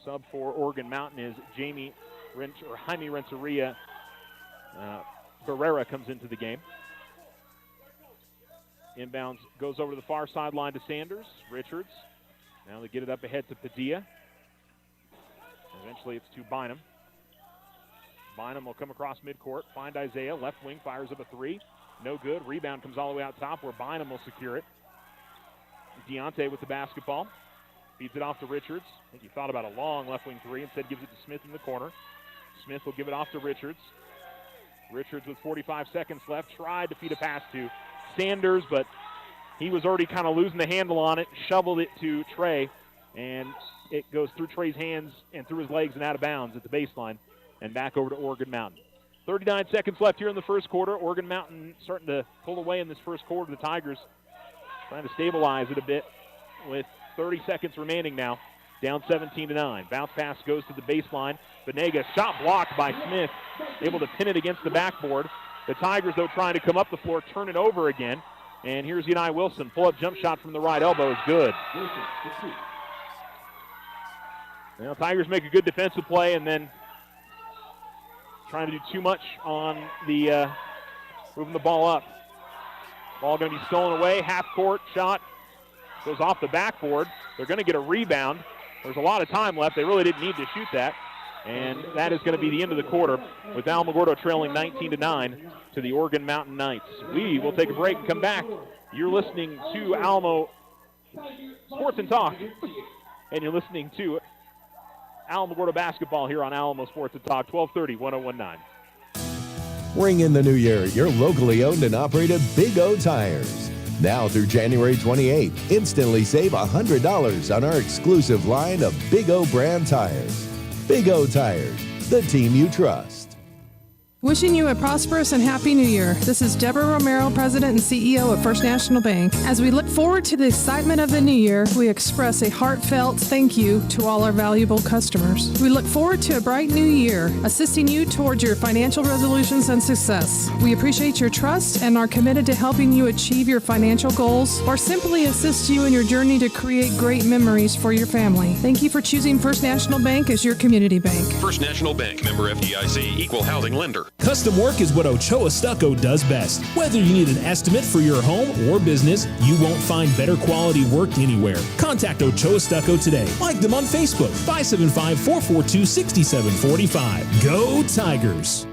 Sub for Oregon Mountain is Jaime Renteria. Barrera comes into the game. Inbounds goes over to the far sideline to Sanders. Richards. Now they get it up ahead to Padilla. Eventually it's to Bynum. Bynum will come across midcourt, find Isaiah. Left wing fires up a three. No good. Rebound comes all the way out top where Bynum will secure it. Deontay with the basketball. Feeds it off to Richards. I think he thought about a long left wing three. Instead gives it to Smith in the corner. Smith will give it off to Richards. Richards with 45 seconds left. Tried to feed a pass to Sanders, but he was already kind of losing the handle on it. Shoveled it to Trey, and it goes through Trey's hands and through his legs and out of bounds at the baseline and back over to Oregon Mountain. 39 seconds left here in the first quarter. Oregon Mountain starting to pull away in this first quarter. The Tigers trying to stabilize it a bit with 30 seconds remaining now. Down 17-9. Bounce pass goes to the baseline. Venegas, shot blocked by Smith. Able to pin it against the backboard. The Tigers, though, trying to come up the floor, turn it over again. And here's Unai Wilson. Pull-up jump shot from the right elbow is good. Now, Tigers make a good defensive play and then trying to do too much on the moving the ball up. Ball going to be stolen away. Half-court shot goes off the backboard. They're going to get a rebound. There's a lot of time left. They really didn't need to shoot that. And that is going to be the end of the quarter with Alamogordo trailing 19-9 to the Oregon Mountain Knights. We will take a break and come back. You're listening to Alamo Sports and Talk. And you're listening to Alamogordo basketball here on Alamo Sports and Talk, 1230, 1019. Ring in the new year, your locally owned and operated Big O Tires. Now through January 28th, instantly save $100 on our exclusive line of Big O brand tires. Big O Tires, the team you trust. Wishing you a prosperous and happy new year. This is Deborah Romero, President and CEO of First National Bank. As we look forward to the excitement of the new year, we express a heartfelt thank you to all our valuable customers. We look forward to a bright new year, assisting you towards your financial resolutions and success. We appreciate your trust and are committed to helping you achieve your financial goals or simply assist you in your journey to create great memories for your family. Thank you for choosing First National Bank as your community bank. First National Bank, member FDIC, equal housing lender. Custom work is what Ochoa Stucco does best. Whether you need an estimate for your home or business, you won't find better quality work anywhere. Contact Ochoa Stucco today. Like them on Facebook, 575-442-6745. Go Tigers!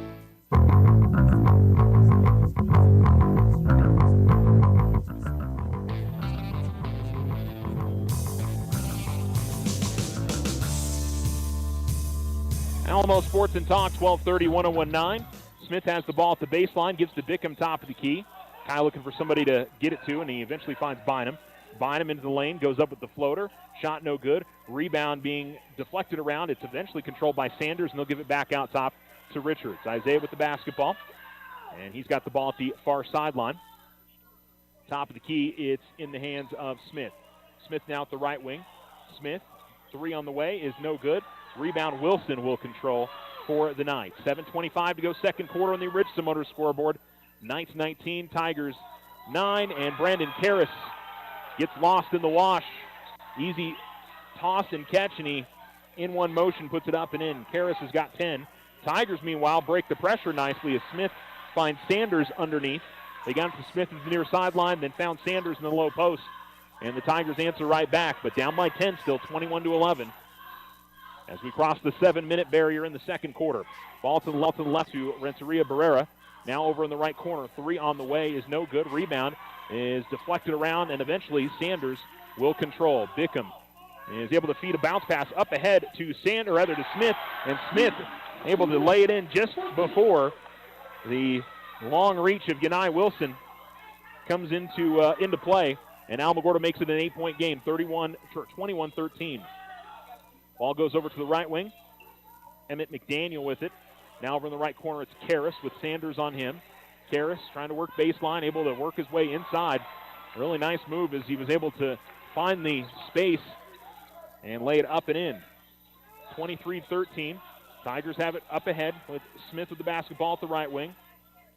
Alamo Sports and Talk, 1230, 1019. Smith has the ball at the baseline, gives to Bickham top of the key. Kyle looking for somebody to get it to, and he eventually finds Bynum. Bynum into the lane, goes up with the floater. Shot no good. Rebound being deflected around. It's eventually controlled by Sanders, and they'll give it back out top to Richards. Isaiah with the basketball, and he's got the ball at the far sideline. Top of the key, it's in the hands of Smith. Smith now at the right wing. Smith, three on the way, is no good. Rebound Wilson will control for the Knights. 7:25 to go second quarter on the Richardson Motors scoreboard. Knights 19, Tigers 9, and Brandon Karras gets lost in the wash. Easy toss and catch, and he in one motion puts it up and in. Karras has got 10. Tigers, meanwhile, break the pressure nicely as Smith finds Sanders underneath. They got to Smith at the near sideline, then found Sanders in the low post. And the Tigers answer right back, but down by 10 still, 21-11. As we cross the 7-minute barrier in the second quarter. Ball to the left to Renteria Barrera. Now over in the right corner. Three on the way is no good. Rebound is deflected around, and eventually Sanders will control. Bickham is able to feed a bounce pass up ahead to Smith, and Smith able to lay it in just before the long reach of Unai Wilson comes into play, and Alamogordo makes it an 8-point game, 21-13. Ball goes over to the right wing. Emmett McDaniel with it. Now over in the right corner, it's Karras with Sanders on him. Karras trying to work baseline, able to work his way inside. Really nice move as he was able to find the space and lay it up and in. 23-13. Tigers have it up ahead with Smith with the basketball at the right wing.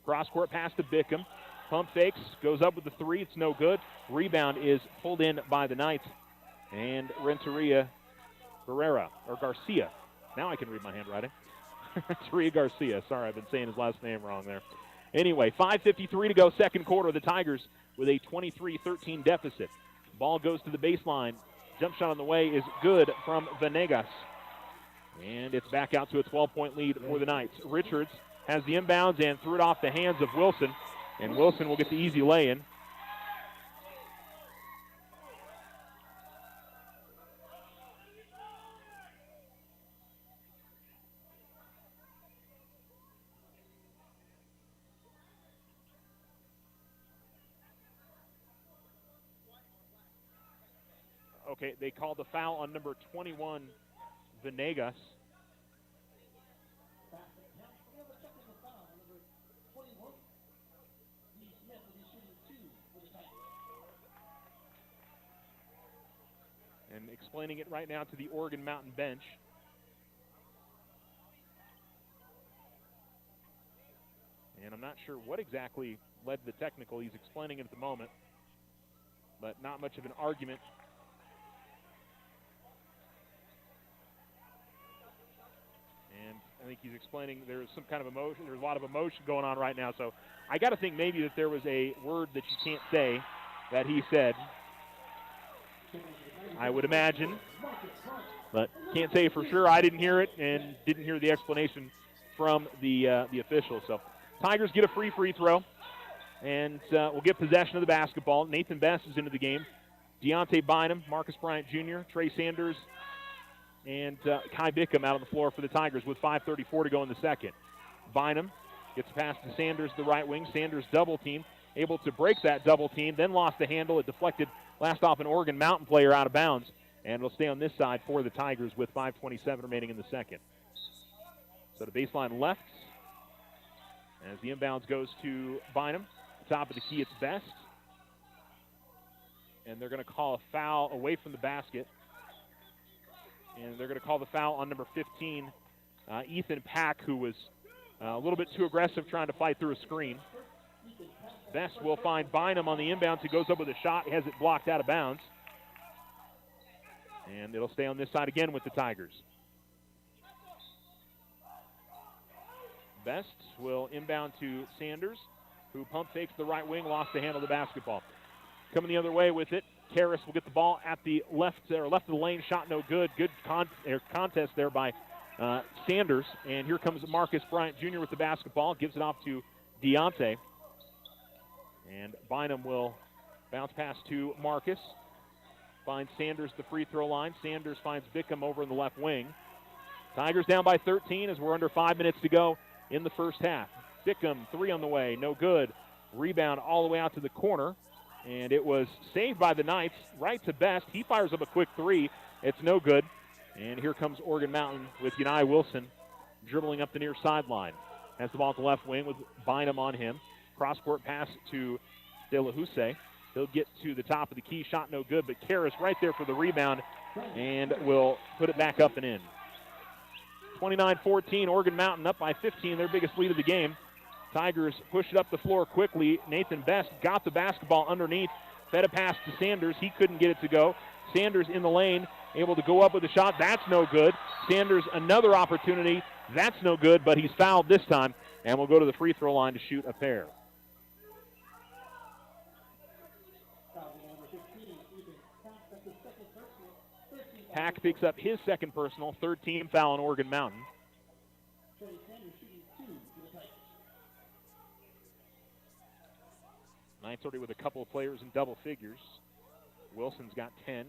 Cross-court pass to Bickham. Pump fakes, goes up with the three. It's no good. Rebound is pulled in by the Knights. And Renteria Garcia. Now I can read my handwriting. Renteria Garcia. Sorry, I've been saying his last name wrong there. Anyway, 5:53 to go, second quarter. The Tigers with a 23-13 deficit. Ball goes to the baseline. Jump shot on the way is good from Venegas. And it's back out to a 12-point lead for the Knights. Richards has the inbounds and threw it off the hands of Wilson. And Wilson will get the easy lay-in. Okay, they called the foul on number 21, Venegas. And explaining it right now to the Oregon Mountain bench. And I'm not sure what exactly led to the technical. He's explaining it at the moment, but not much of an argument. And I think he's explaining there's some kind of emotion. There's a lot of emotion going on right now. So I got to think maybe that there was a word that you can't say that he said. I would imagine, but can't say for sure. I didn't hear it and didn't hear the explanation from the official. So Tigers get a free throw, and we'll get possession of the basketball. Nathan Best is into the game. Deontay Bynum, Marcus Bryant Jr., Trey Sanders, and Kai Bickham out on the floor for the Tigers with 5:34 to go in the second. Bynum gets past to Sanders, the right wing. Sanders double team, able to break that double team, then lost the handle. It deflected last off an Oregon Mountain player out of bounds, and will stay on this side for the Tigers with 5:27 remaining in the second. So the baseline left as the inbounds goes to Bynum. Top of the key, it's Best. And they're going to call a foul away from the basket. And they're going to call the foul on number 15, Ethan Pack, who was a little bit too aggressive trying to fight through a screen. Best will find Bynum on the inbounds. He goes up with a shot, has it blocked out of bounds. And it'll stay on this side again with the Tigers. Best will inbound to Sanders, who pump fakes the right wing, lost the handle of the basketball. Coming the other way with it, Karras will get the ball at the left of the lane, shot no good. Good contest there by Sanders. And here comes Marcus Bryant Jr. with the basketball, gives it off to Deontay. And Bynum will bounce pass to Marcus. Finds Sanders the free throw line. Sanders finds Bickham over in the left wing. Tigers down by 13 as we're under 5 minutes to go in the first half. Bickham, three on the way, no good. Rebound all the way out to the corner. And it was saved by the Knights, right to Best. He fires up a quick three. It's no good. And here comes Oregon Mountain with Yanai Wilson dribbling up the near sideline. Has the ball at the left wing with Bynum on him. Cross-court pass to De La Houssaye. He'll get to the top of the key. Shot no good, but Karras right there for the rebound and will put it back up and in. 29-14, Oregon Mountain up by 15, their biggest lead of the game. Tigers push it up the floor quickly. Nathan Best got the basketball underneath. Fed a pass to Sanders. He couldn't get it to go. Sanders in the lane, able to go up with a shot. That's no good. Sanders another opportunity. That's no good, but he's fouled this time, and will go to the free throw line to shoot a pair. Pack picks up his second personal, third team foul on Oregon Mountain. Knights already with a couple of players in double figures. Wilson's got 10, and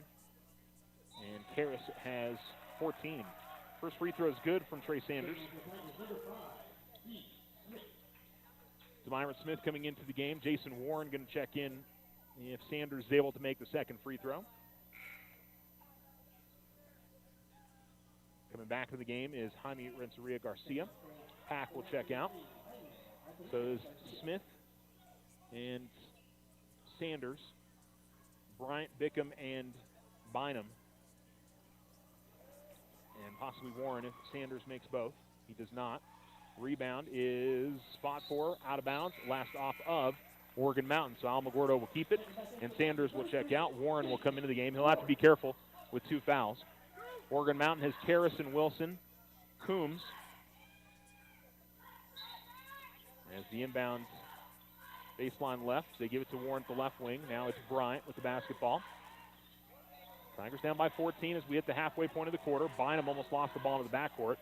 Karras has 14. First free throw is good from Trey Sanders. Demyron Smith coming into the game. Jason Warren going to check in if Sanders is able to make the second free throw. Coming back to the game is Jaime Renteria Garcia. Pack will check out. So is Smith and Sanders, Bryant, Bickham, and Bynum. And possibly Warren if Sanders makes both. He does not. Rebound is spot for, out of bounds, last off of Oregon Mountain. So Alamogordo will keep it, and Sanders will check out. Warren will come into the game. He'll have to be careful with two fouls. Oregon Mountain has Karras and Wilson, Coombs. As the inbound baseline left, they give it to Warren at the left wing. Now it's Bryant with the basketball. Tigers down by 14 as we hit the halfway point of the quarter. Bynum almost lost the ball in the backcourt.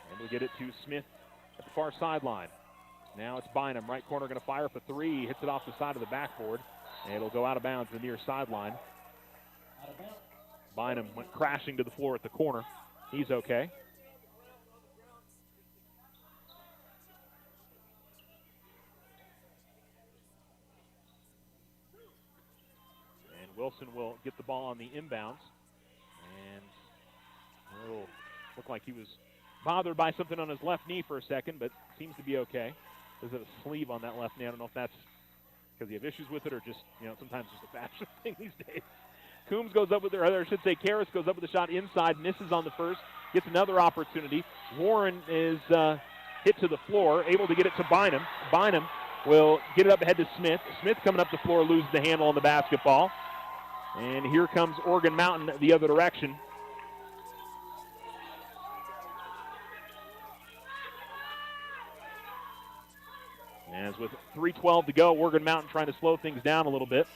And we'll get it to Smith at the far sideline. Now it's Bynum, right corner, going to fire for three. He hits it off the side of the backboard, and it'll go out of bounds to the near sideline. Bynum went crashing to the floor at the corner. He's okay. And Wilson will get the ball on the inbounds. And it'll look like he was bothered by something on his left knee for a second, but seems to be okay. There's a sleeve on that left knee. I don't know if that's because you have issues with it or just, sometimes just a fashion thing these days. Coombs goes up with it, or I should say Karras goes up with a shot inside, misses on the first, gets another opportunity. Warren is hit to the floor, able to get it to Bynum. Bynum will get it up ahead to Smith. Smith coming up the floor, loses the handle on the basketball. And here comes Oregon Mountain the other direction. As with 3:12 to go, Oregon Mountain trying to slow things down a little bit.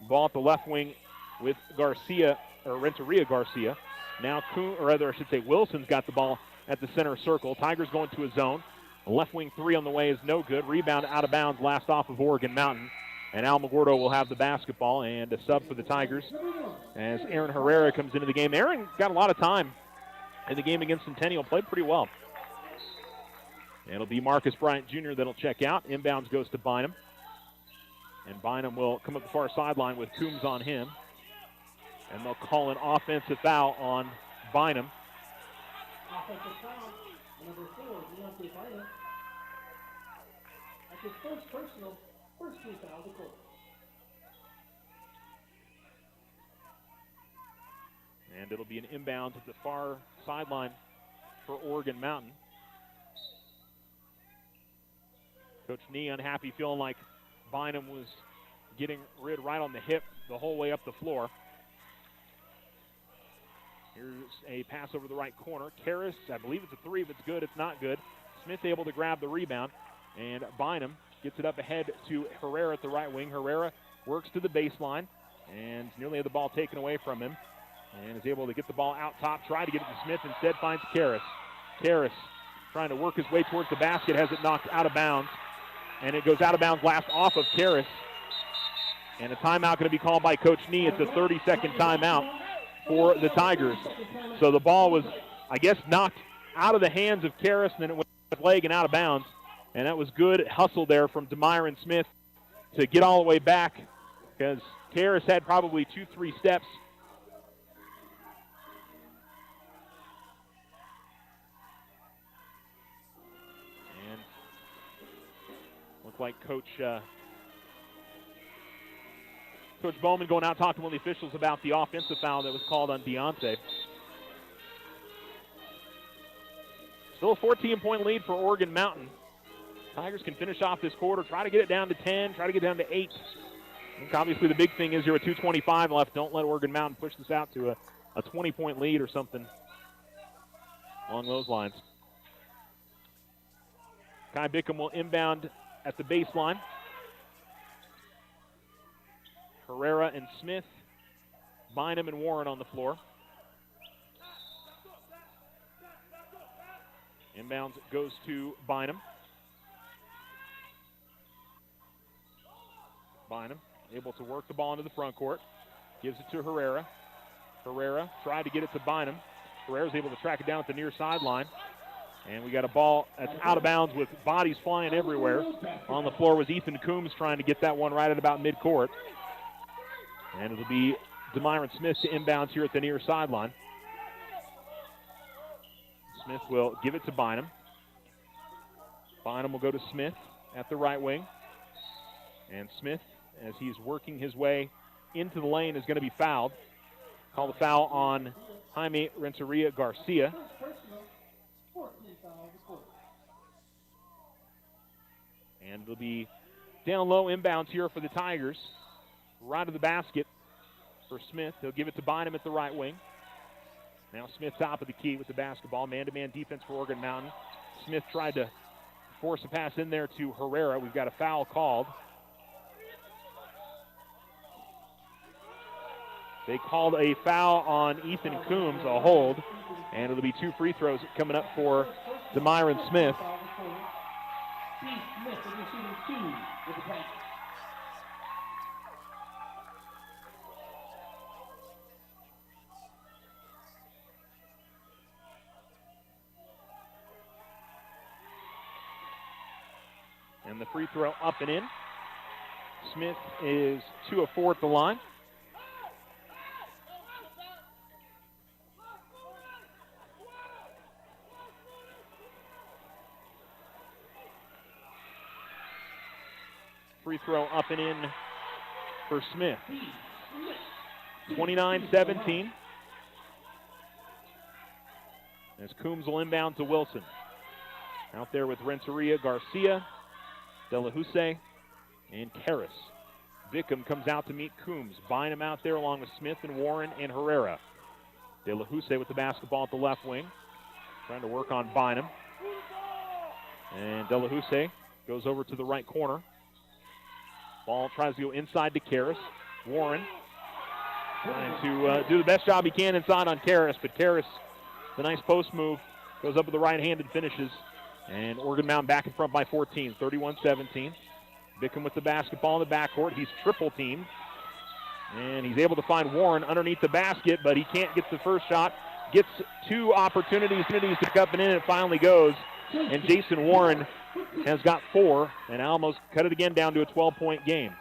Ball at the left wing with Garcia, or Renteria Garcia. Now, Wilson's got the ball at the center circle. Tigers going to a zone. A left wing three on the way is no good. Rebound out of bounds, last off of Oregon Mountain. And Alamogordo will have the basketball and a sub for the Tigers as Aaron Herrera comes into the game. Aaron got a lot of time in the game against Centennial, played pretty well. It'll be Marcus Bryant Jr. that'll check out. Inbounds goes to Bynum. And Bynum will come up the far sideline with Coombs on him. And they'll call an offensive foul on Bynum. Offensive foul, number 4, Deontay Bynum. That's his first personal, first team foul of the quarter. And it'll be an inbound at the far sideline for Oregon Mountain. Coach Nee unhappy, feeling like Bynum was getting rid right on the hip the whole way up the floor. Here's a pass over the right corner. Karras, I believe it's a three. If it's good, it's not good. Smith able to grab the rebound. And Bynum gets it up ahead to Herrera at the right wing. Herrera works to the baseline and nearly had the ball taken away from him. And is able to get the ball out top. Try to get it to Smith. Instead finds Karras. Karras trying to work his way towards the basket. Has it knocked out of bounds. And it goes out of bounds last off of Karras. And a timeout going to be called by Coach Nee. It's a 30-second timeout for the Tigers. So the ball was, I guess, knocked out of the hands of Karras, and then it went with leg and out of bounds. And that was good hustle there from DeMyron Smith to get all the way back because Karras had probably 2-3 steps. And looked like Coach Bowman going out talking to one of the officials about the offensive foul that was called on Deontay. Still a 14-point lead for Oregon Mountain. Tigers can finish off this quarter, try to get it down to 10, try to get down to 8. I think obviously the big thing is you're at 2:25 left. Don't let Oregon Mountain push this out to a 20-point lead or something along those lines. Kai Bickham will inbound at the baseline. Herrera and Smith, Bynum and Warren on the floor. Inbounds goes to Bynum. Bynum able to work the ball into the front court. Gives it to Herrera. Herrera tried to get it to Bynum. Herrera's able to track it down at the near sideline. And we got a ball that's out of bounds with bodies flying everywhere. On the floor was Ethan Coombs trying to get that one right at about midcourt. And it'll be DeMyron Smith to inbounds here at the near sideline. Smith will give it to Bynum. Bynum will go to Smith at the right wing. And Smith, as he's working his way into the lane, is going to be fouled. Call the foul on Jaime Renteria Garcia. And it'll be down low inbounds here for the Tigers. Right of the basket for Smith. He'll give it to Bynum at the right wing. Now Smith top of the key with the basketball. Man-to-man defense for Oregon Mountain. Smith tried to force a pass in there to Herrera. We've got a foul called. They called a foul on Ethan Coombs, a hold, and it'll be 2 free throws coming up for Demyron Smith. And the free throw up and in. Smith is 2 of 4 at the line. Free throw up and in for Smith. 29-17. As Coombs will inbound to Wilson. Out there with Renteria, Garcia, De La Houssaye, and Karras. Bickham comes out to meet Coombs. Bynum out there along with Smith and Warren and Herrera. De La Houssaye with the basketball at the left wing. Trying to work on Bynum. And De La Houssaye goes over to the right corner. Ball tries to go inside to Karras. Warren trying to do the best job he can inside on Karras, but Karras, the nice post move, goes up with the right-handed finishes. And Oregon Mountain back in front by 14, 31-17. Bickham with the basketball in the backcourt. He's triple teamed. And he's able to find Warren underneath the basket, but he can't get the first shot. Gets 2 opportunities to pick up and in, and it finally goes. And Jason Warren has got 4, and Almo's cut it again down to a 12-point game.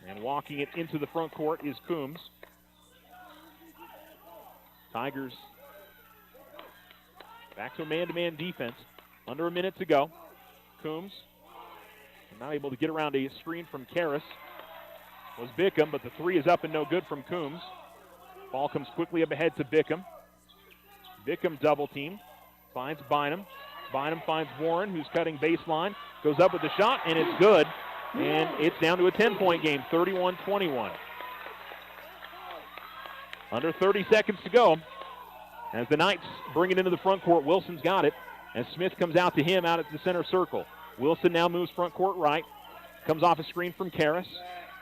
And walking it into the front court is Coombs. Tigers back to a man-to-man defense. Under a minute to go. Coombs not able to get around a screen from Karras. Was Bickham, but the 3 is up and no good from Coombs. Ball comes quickly up ahead to Bickham. Bickham double team. Finds Bynum. Bynum finds Warren, who's cutting baseline. Goes up with the shot, and it's good. And it's down to a 10-point game, 31-21. Under 30 seconds to go. As the Knights bring it into the front court, Wilson's got it. As Smith comes out to him out at the center circle. Wilson now moves front court right. Comes off a screen from Karras.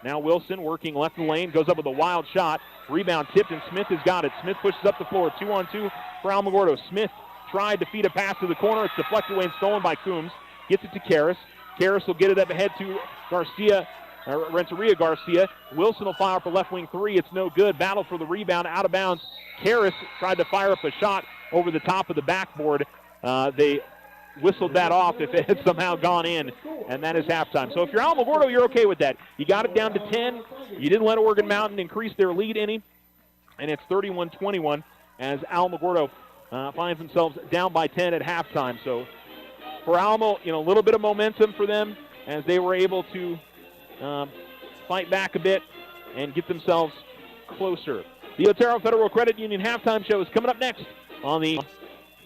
Now Wilson working left in the lane. Goes up with a wild shot. Rebound tipped, and Smith has got it. Smith pushes up the floor. 2-on-2 for Alamogordo. Smith tried to feed a pass to the corner. It's deflected away and stolen by Coombs. Gets it to Karras. Karras will get it up ahead to Garcia. Renteria Garcia. Wilson will fire up a left wing 3. It's no good. Battle for the rebound. Out of bounds. Karras tried to fire up a shot over the top of the backboard. They whistled that off if it had somehow gone in, and that is halftime. So if you're Alamogordo, you're okay with that. You got it down to 10. You didn't let Oregon Mountain increase their lead any, and it's 31-21 as Alamogordo finds themselves down by 10 at halftime. So for Alamo, a little bit of momentum for them as they were able to fight back a bit and get themselves closer. The Otero Federal Credit Union halftime show is coming up next on the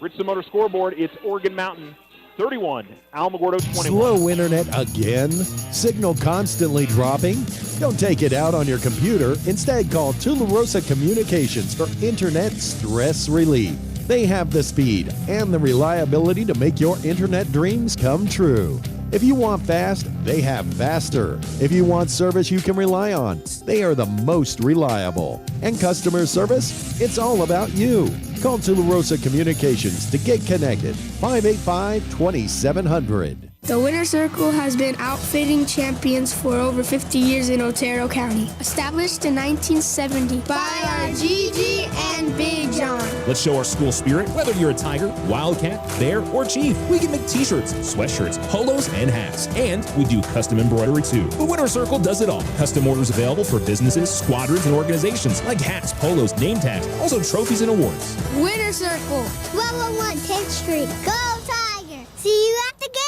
Richardson Motor scoreboard. It's Oregon Mountain 31, Alamogordo 21. Slow internet again? Signal constantly dropping? Don't take it out on your computer. Instead, call Tularosa Communications for internet stress relief. They have the speed and the reliability to make your internet dreams come true. If you want fast, they have faster. If you want service you can rely on, they are the most reliable. And customer service? It's all about you. Call Tularosa Communications to get connected. 585-2700. The Winner Circle has been outfitting champions for over 50 years in Otero County. Established in 1970 by our Gigi and Big John. Let's show our school spirit. Whether you're a Tiger, Wildcat, Bear, or Chief, we can make t-shirts, sweatshirts, polos, and hats. And we do custom embroidery too. The Winner Circle does it all. Custom orders available for businesses, squadrons, and organizations like hats, polos, name tags, also trophies and awards. Winner Circle. 1201 10th Street. Go Tiger. See you at the game.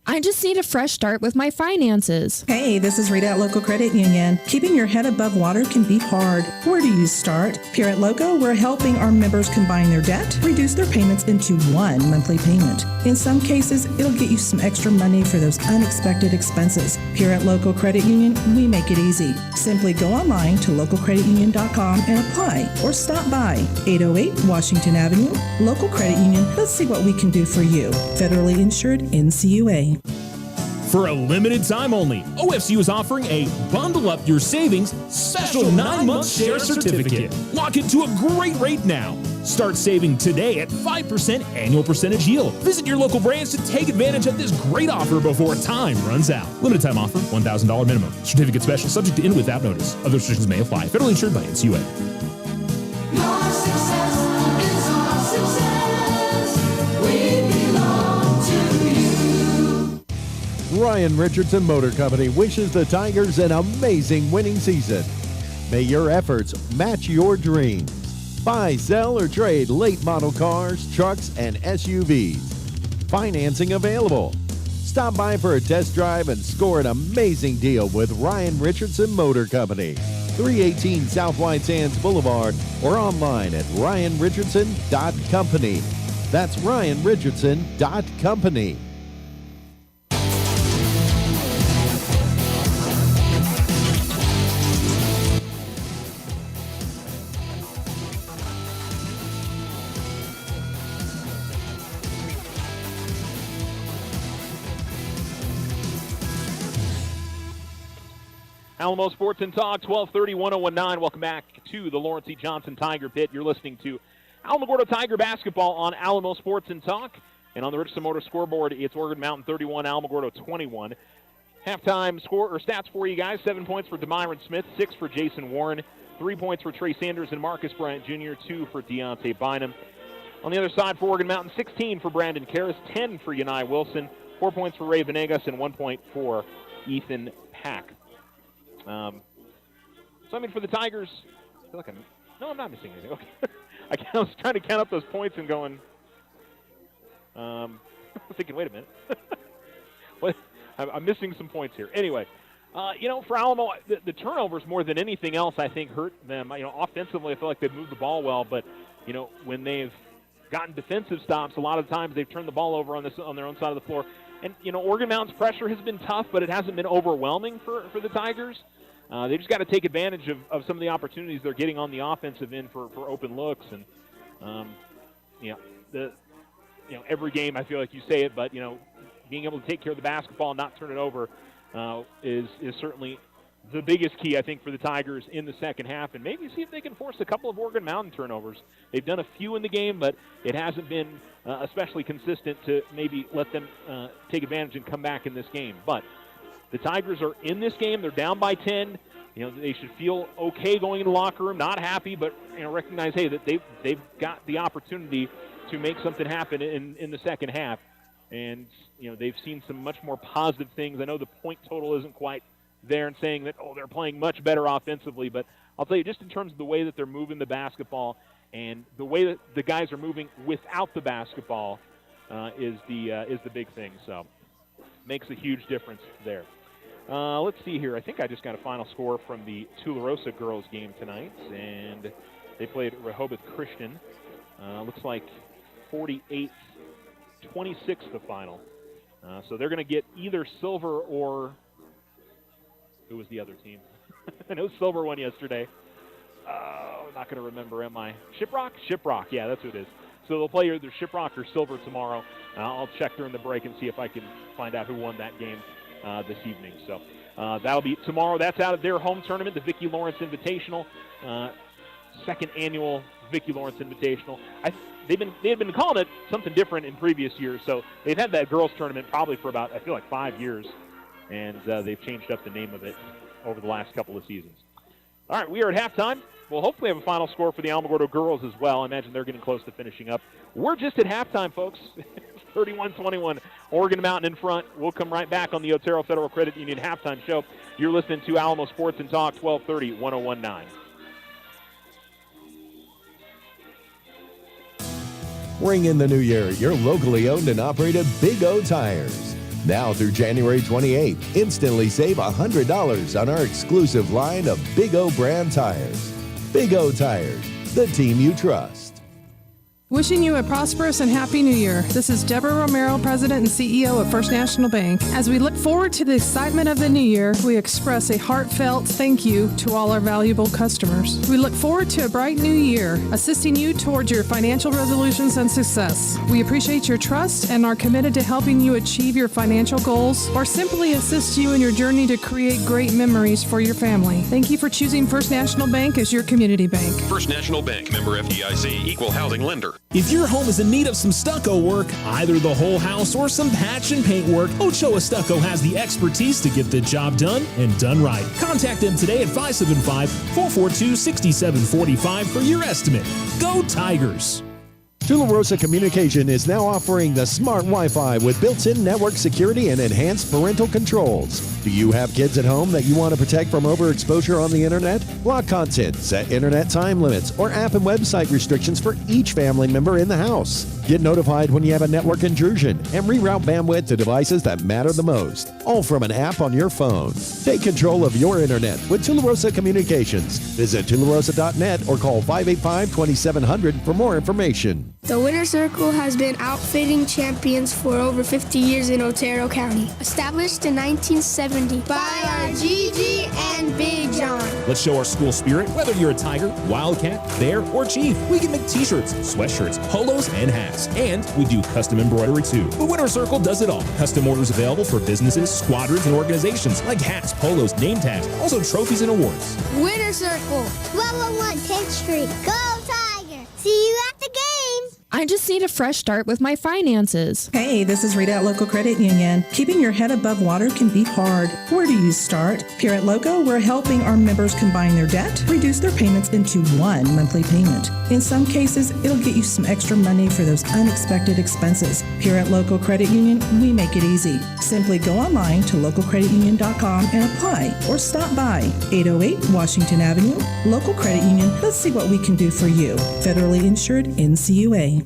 I just need a fresh start with my finances. Hey, this is Rita at Local Credit Union. Keeping your head above water can be hard. Where do you start? Here at Loco, we're helping our members combine their debt, reduce their payments into one monthly payment. In some cases, it'll get you some extra money for those unexpected expenses. Here at Local Credit Union, we make it easy. Simply go online to localcreditunion.com and apply, or stop by 808 Washington Avenue. Local Credit Union, let's see what we can do for you. Federally insured NCUA. For a limited time only, OFCU is offering a Bundle Up Your Savings special 9-month share certificate. Lock into a great rate now. Start saving today at 5% annual percentage yield. Visit your local branch to take advantage of this great offer before time runs out. Limited time offer, $1,000 minimum. Certificate special, subject to end without notice. Other restrictions may apply. Federally insured by NCUA. Your success is our success. We belong to you. Ryan Richardson Motor Company wishes the Tigers an amazing winning season. May your efforts match your dreams. Buy, sell, or trade late model cars, trucks, and SUVs. Financing available. Stop by for a test drive and score an amazing deal with Ryan Richardson Motor Company. 318 South White Sands Boulevard or online at ryanrichardson.company. That's ryanrichardson.company. Alamo Sports and Talk, 1230-1019. Welcome back to the Lawrence E. Johnson Tiger Pit. You're listening to Alamogordo Tiger basketball on Alamo Sports and Talk. And on the Richardson Motor scoreboard, it's Oregon Mountain 31, Alamogordo 21. Halftime score or stats for you guys: 7 points for Demyron Smith, 6 for Jason Warren, 3 points for Trey Sanders and Marcus Bryant Jr., 2 for Deontay Bynum. On the other side for Oregon Mountain, 16 for Brandon Karras, 10 for Yanai Wilson, 4 points for Ray Venegas, and 1 point for Ethan Pack. So, I mean, for the Tigers, I feel like I'm not missing anything. Okay. I was trying to count up those points and going, thinking, wait a minute. What? I'm missing some points here. Anyway, for Alamo, the turnovers more than anything else, I think, hurt them. Offensively, I feel like they've moved the ball well, but, when they've gotten defensive stops, a lot of times they've turned the ball over on their own side of the floor. And, Oregon Mountain's pressure has been tough, but it hasn't been overwhelming for the Tigers. They just got to take advantage of some of the opportunities they're getting on the offensive end for open looks. And, every game, I feel like you say it, but, being able to take care of the basketball and not turn it over is certainly the biggest key, I think, for the Tigers in the second half. And maybe see if they can force a couple of Oregon Mountain turnovers. They've done a few in the game, but it hasn't been especially consistent to maybe let them take advantage and come back in this game. But the Tigers are in this game. They're down by 10. They should feel okay going in the locker room, not happy, but recognize, hey, that they've got the opportunity to make something happen in the second half. And, they've seen some much more positive things. I know the point total isn't quite there and saying that, they're playing much better offensively, but I'll tell you, just in terms of the way that they're moving the basketball and the way that the guys are moving without the basketball is the big thing. So makes a huge difference there. Let's see here. I think I just got a final score from the Tularosa girls game tonight, and they played Rehoboth Christian. Looks like 48-26 the final. So they're going to get either silver or who was the other team? I know silver won yesterday. I'm not going to remember, am I? Shiprock? Shiprock, yeah, that's who it is. So they'll play either Shiprock or silver tomorrow. I'll check during the break and see if I can find out who won that game this evening. So that'll be tomorrow. That's out of their home tournament, the Vicki Lawrence Invitational, second annual Vicki Lawrence Invitational. They had been calling it something different in previous years. So they've had that girls tournament probably for about, I feel like, 5 years. And they've changed up the name of it over the last couple of seasons. All right, we are at halftime. We'll hopefully have a final score for the Alamogordo girls as well. I imagine they're getting close to finishing up. We're just at halftime, folks. 31-21, Oregon Mountain in front. We'll come right back on the Otero Federal Credit Union halftime show. You're listening to Alamo Sports and Talk, 1230-1019. Ring in the new year, your locally owned and operated Big O Tires. Now through January 28th, instantly save $100 on our exclusive line of Big O brand tires. Big O Tires, the team you trust. Ring in the new year, your locally owned and operated Big O Tires. Now through January 28th, instantly save $100 on our exclusive line of Big O brand tires. Big O Tires, the team you trust. Big O Tires, the team you trust. Wishing you a prosperous and happy new year. This is Deborah Romero, President and CEO of First National Bank. As we look forward to the excitement of the new year, we express a heartfelt thank you to all our valuable customers. We look forward to a bright new year, assisting you towards your financial resolutions and success. We appreciate your trust and are committed to helping you achieve your financial goals or simply assist you in your journey to create great memories for your family. Thank you for choosing First National Bank as your community bank. First National Bank, member FDIC, equal housing lender. If your home is in need of some stucco work, either the whole house or some patch and paint work, Ochoa Stucco has the expertise to get the job done and done right. Contact them today at 575-442-6745 for your estimate. Go Tigers! Tularosa Communication is now offering the smart Wi-Fi with built-in network security and enhanced parental controls. Do you have kids at home that you want to protect from overexposure on the internet? Block content, set internet time limits, or app and website restrictions for each family member in the house. Get notified when you have a network intrusion and reroute bandwidth to devices that matter the most, all from an app on your phone. Take control of your internet with Tularosa Communications. Visit tularosa.net or call 585-2700 for more information. The Winner Circle has been outfitting champions for over 50 years in Otero County. Established in 1970 by our Gigi and Big John. Let's show our school spirit. Whether you're a Tiger, Wildcat, Bear, or Chief, we can make t-shirts, sweatshirts, polos, and hats. And we do custom embroidery too. The Winner Circle does it all. Custom orders available for businesses, squadrons, and organizations like hats, polos, name tags, also trophies and awards. Winner Circle. 1201 10th Street. Go Tiger! See you at the game! I just need a fresh start with my finances. Hey, this is Rita at Local Credit Union. Keeping your head above water can be hard. Where do you start? Here at Loco, we're helping our members combine their debt, reduce their payments into one monthly payment. In some cases, it'll get you some extra money for those unexpected expenses. Here at Local Credit Union, we make it easy. Simply go online to localcreditunion.com and apply, or stop by 808 Washington Avenue. Local Credit Union, let's see what we can do for you. Federally insured NCUA.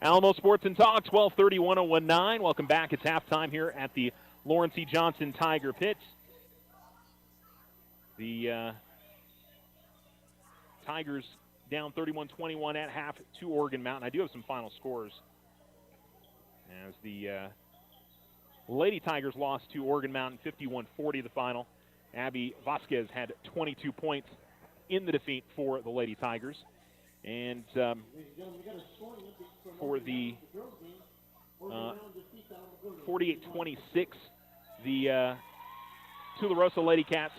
Alamo Sports and Talk, 1230-1019. Welcome back. It's halftime here at the Lawrence E. Johnson Tiger Pits. The Tigers down 31-21 at half to Oregon Mountain. I do have some final scores. As the Lady Tigers lost to Oregon Mountain 51-40 the final. Abby Vasquez had 22 points in the defeat for the Lady Tigers. And for the 48-26, the Tularosa Lady Cats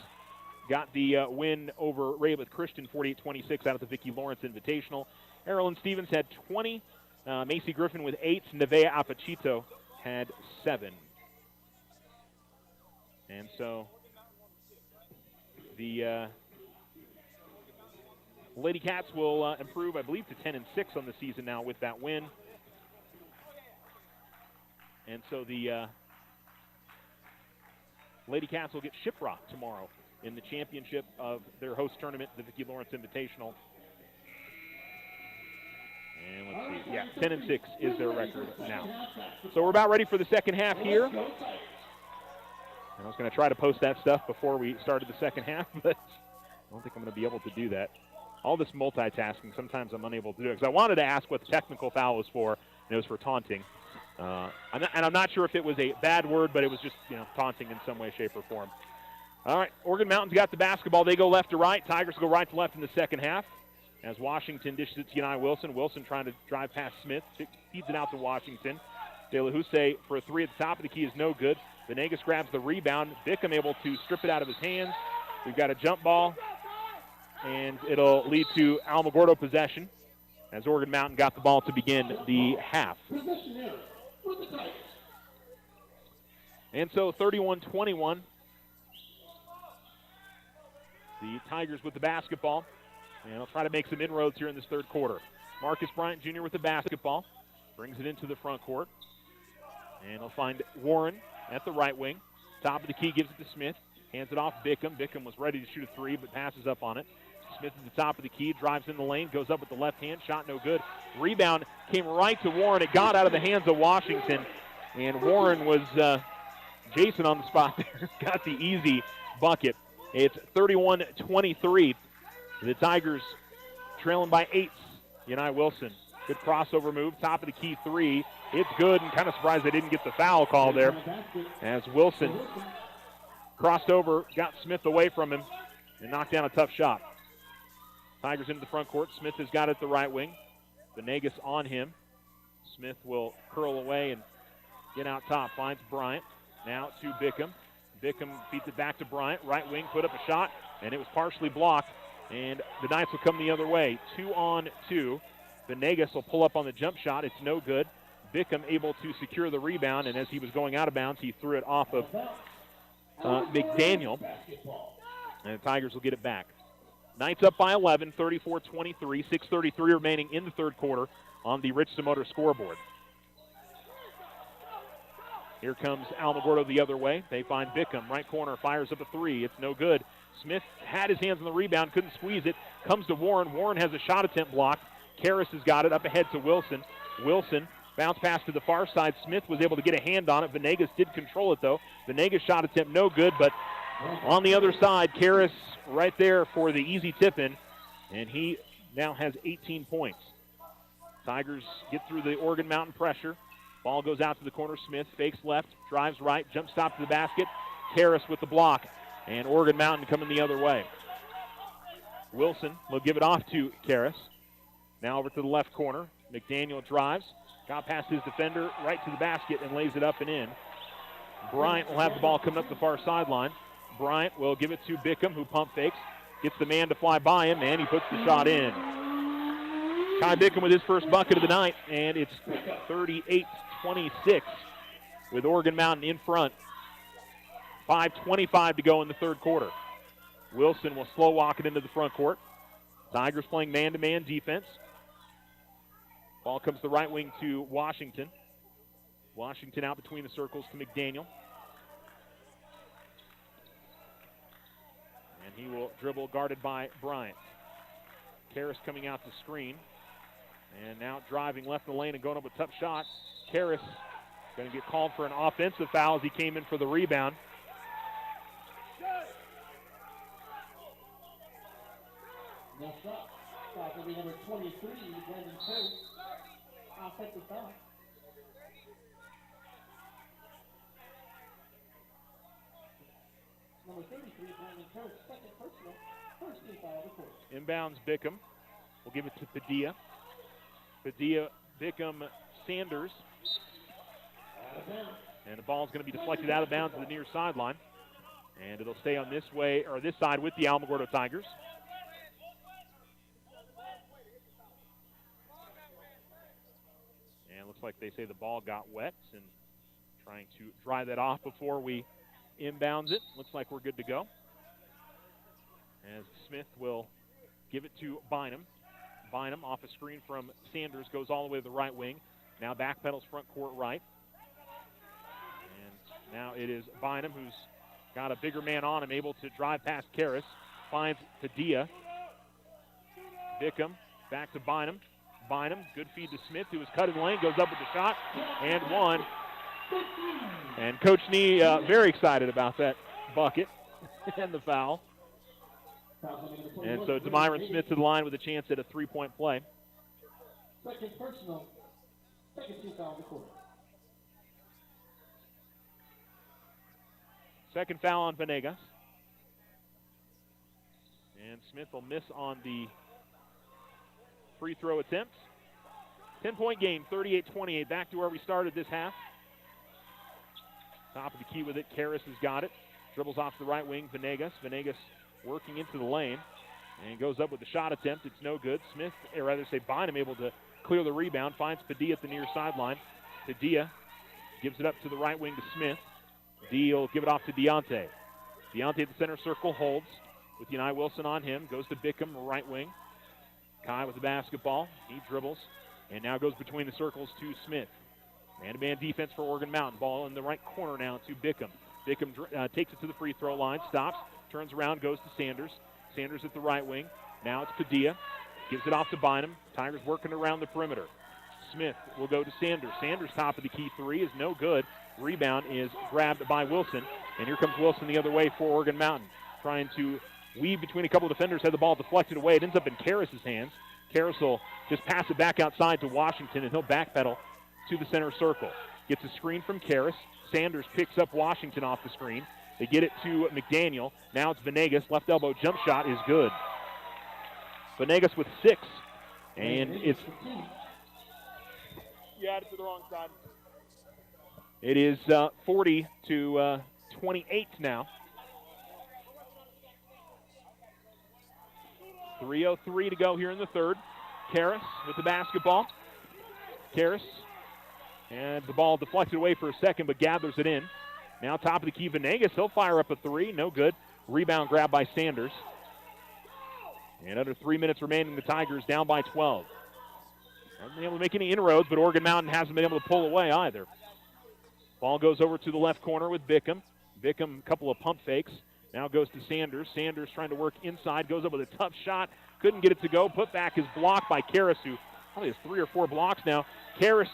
got the win over Rehoboth Christian 48-26 out of the Vicki Lawrence Invitational. Erilyn Stevens had 20. Macy Griffin with 8. Nevea Apachito had 7. And so the Lady Cats will improve, I believe, to 10-6 on the season now with that win. And so the Lady Cats will get Shiprock tomorrow in the championship of their host tournament, the Vicki Lawrence Invitational. And let's see. Yeah, 10-6 is their record now. So we're about ready for the second half here. And I was going to try to post that stuff before we started the second half, but I don't think I'm going to be able to do that. All this multitasking, sometimes I'm unable to do it. Because I wanted to ask what the technical foul was for, and it was for taunting. I'm not sure if it was a bad word, but it was just taunting in some way, shape, or form. All right, Oregon Mountain's got the basketball. They go left to right. Tigers go right to left in the second half. As Washington dishes it to Yanai Wilson. Wilson trying to drive past Smith. Feeds it out to Washington. De La Houssaye for a three at the top of the key is no good. Venegas grabs the rebound. Bickham able to strip it out of his hands. We've got a jump ball. And it'll lead to Alamogordo possession as Oregon Mountain got the ball to begin the half. And so 31-21. The Tigers with the basketball. And they'll try to make some inroads here in this third quarter. Marcus Bryant Jr. with the basketball. Brings it into the front court. And he'll find Warren at the right wing. Top of the key gives it to Smith. Hands it off Bickham. Bickham was ready to shoot a three, but passes up on it. Smith at the top of the key, drives in the lane, goes up with the left hand, shot no good. Rebound came right to Warren. It got out of the hands of Washington, and Warren was Jason on the spot there. Got the easy bucket. It's 31-23. The Tigers trailing by 8. Unai Wilson, good crossover move, top of the key three. It's good, and kind of surprised they didn't get the foul call there as Wilson crossed over, got Smith away from him, and knocked down a tough shot. Tigers into the front court. Smith has got it the right wing. Venegas on him. Smith will curl away and get out top. Finds Bryant. Now to Bickham. Bickham feeds it back to Bryant. Right wing, put up a shot, and it was partially blocked. And the Knights will come the other way. 2-on-2. Venegas will pull up on the jump shot. It's no good. Bickham able to secure the rebound, and as he was going out of bounds, he threw it off of McDaniel. And the Tigers will get it back. Knights up by 11, 34-23, 6:33 remaining in the third quarter on the Richardson Motor scoreboard. Here comes Alamogordo the other way. They find Bickham, right corner, fires up a three. It's no good. Smith had his hands on the rebound, couldn't squeeze it. Comes to Warren. Warren has a shot attempt blocked. Karras has got it up ahead to Wilson. Wilson bounce pass to the far side. Smith was able to get a hand on it. Venegas did control it, though. Venegas shot attempt no good, but on the other side, Karras right there for the easy tip-in, and he now has 18 points. Tigers get through the Oregon Mountain pressure. Ball goes out to the corner. Smith fakes left, drives right, jump stop to the basket. Karras with the block, and Oregon Mountain coming the other way. Wilson will give it off to Karras. Now over to the left corner. McDaniel drives, got past his defender, right to the basket, and lays it up and in. Bryant will have the ball coming up the far sideline. Bryant will give it to Bickham, who pump fakes, gets the man to fly by him, and he puts the shot in. Kai Bickham with his first bucket of the night, and it's 38-26 with Oregon Mountain in front. 5:25 to go in the third quarter. Wilson will slow walk it into the front court. Tigers playing man-to-man defense. Ball comes the right wing to Washington. Washington out between the circles to McDaniel. And he will dribble, guarded by Bryant. Karras coming out to screen. And now driving left the lane and going up a tough shot. Karras going to get called for an offensive foul as he came in for the rebound. Next up, foul will be number 23, Brandon Coates. Offensive foul. Number 33, Brandon Coates, second personal, first team foul of the quarter. Inbounds Bickham. We'll give it to Padilla. Padilla, Bickham, Sanders. And the ball's going to be deflected out of bounds to the near sideline. And it'll stay on this way, or this side with the Alamogordo Tigers. And it looks like they say the ball got wet, and trying to dry that off before we inbounds it. Looks like we're good to go. As Smith will give it to Bynum. Bynum off a screen from Sanders, goes all the way to the right wing. Now backpedals front court right. And now it is Bynum who's got a bigger man on him, able to drive past Karras. Finds Padilla. Bickham back to Bynum. Bynum, good feed to Smith, who was cut in the lane, goes up with the shot, and one. And Coach Nee very excited about that bucket and the foul. And so DeMyron Smith to the line with a chance at a three-point play. Second personal, second team foul of the quarter. Second foul on Venegas. And Smith will miss on the free throw attempt. 10-point game, 38-28. Back to where we started this half. Top of the key with it. Karras has got it. Dribbles off the right wing. Venegas. Venegas working into the lane. And goes up with the shot attempt. It's no good. Smith, or rather say Bynum, able to clear the rebound. Finds Padilla at the near sideline. Padilla gives it up to the right wing to Smith. D will give it off to Deontay. Deontay at the center circle holds with Unai Wilson on him. Goes to Bickham, right wing. Kai with the basketball. He dribbles and now goes between the circles to Smith. Man-to-man defense for Oregon Mountain. Ball in the right corner now to Bickham. Bickham takes it to the free throw line, stops, turns around, goes to Sanders. Sanders at the right wing. Now it's Padilla. Gives it off to Bynum. Tigers working around the perimeter. Smith will go to Sanders. Sanders, top of the key three, is no good. Rebound is grabbed by Wilson. And here comes Wilson the other way for Oregon Mountain. Trying to weave between a couple of defenders, had the ball deflected away. It ends up in Karras' hands. Karras will just pass it back outside to Washington, and he'll backpedal to the center circle. Gets a screen from Karras. Sanders picks up Washington off the screen. They get it to McDaniel. Now it's Venegas. Left elbow jump shot is good. Venegas with 6. And it's... You had it to the wrong side. It is 40 to 28 now. 3:03 to go here in the third. Karras with the basketball. Karras. And the ball deflected away for a second, but gathers it in. Now top of the key, Venegas. He'll fire up a three. No good. Rebound grab by Sanders. And under 3 minutes remaining, the Tigers down by 12. Haven't been able to make any inroads, but Oregon Mountain hasn't been able to pull away either. Ball goes over to the left corner with Bickham. Bickham, a couple of pump fakes. Now goes to Sanders. Sanders trying to work inside. Goes up with a tough shot. Couldn't get it to go. Put back is blocked by Karras, who probably has 3 or 4 blocks now. Sanders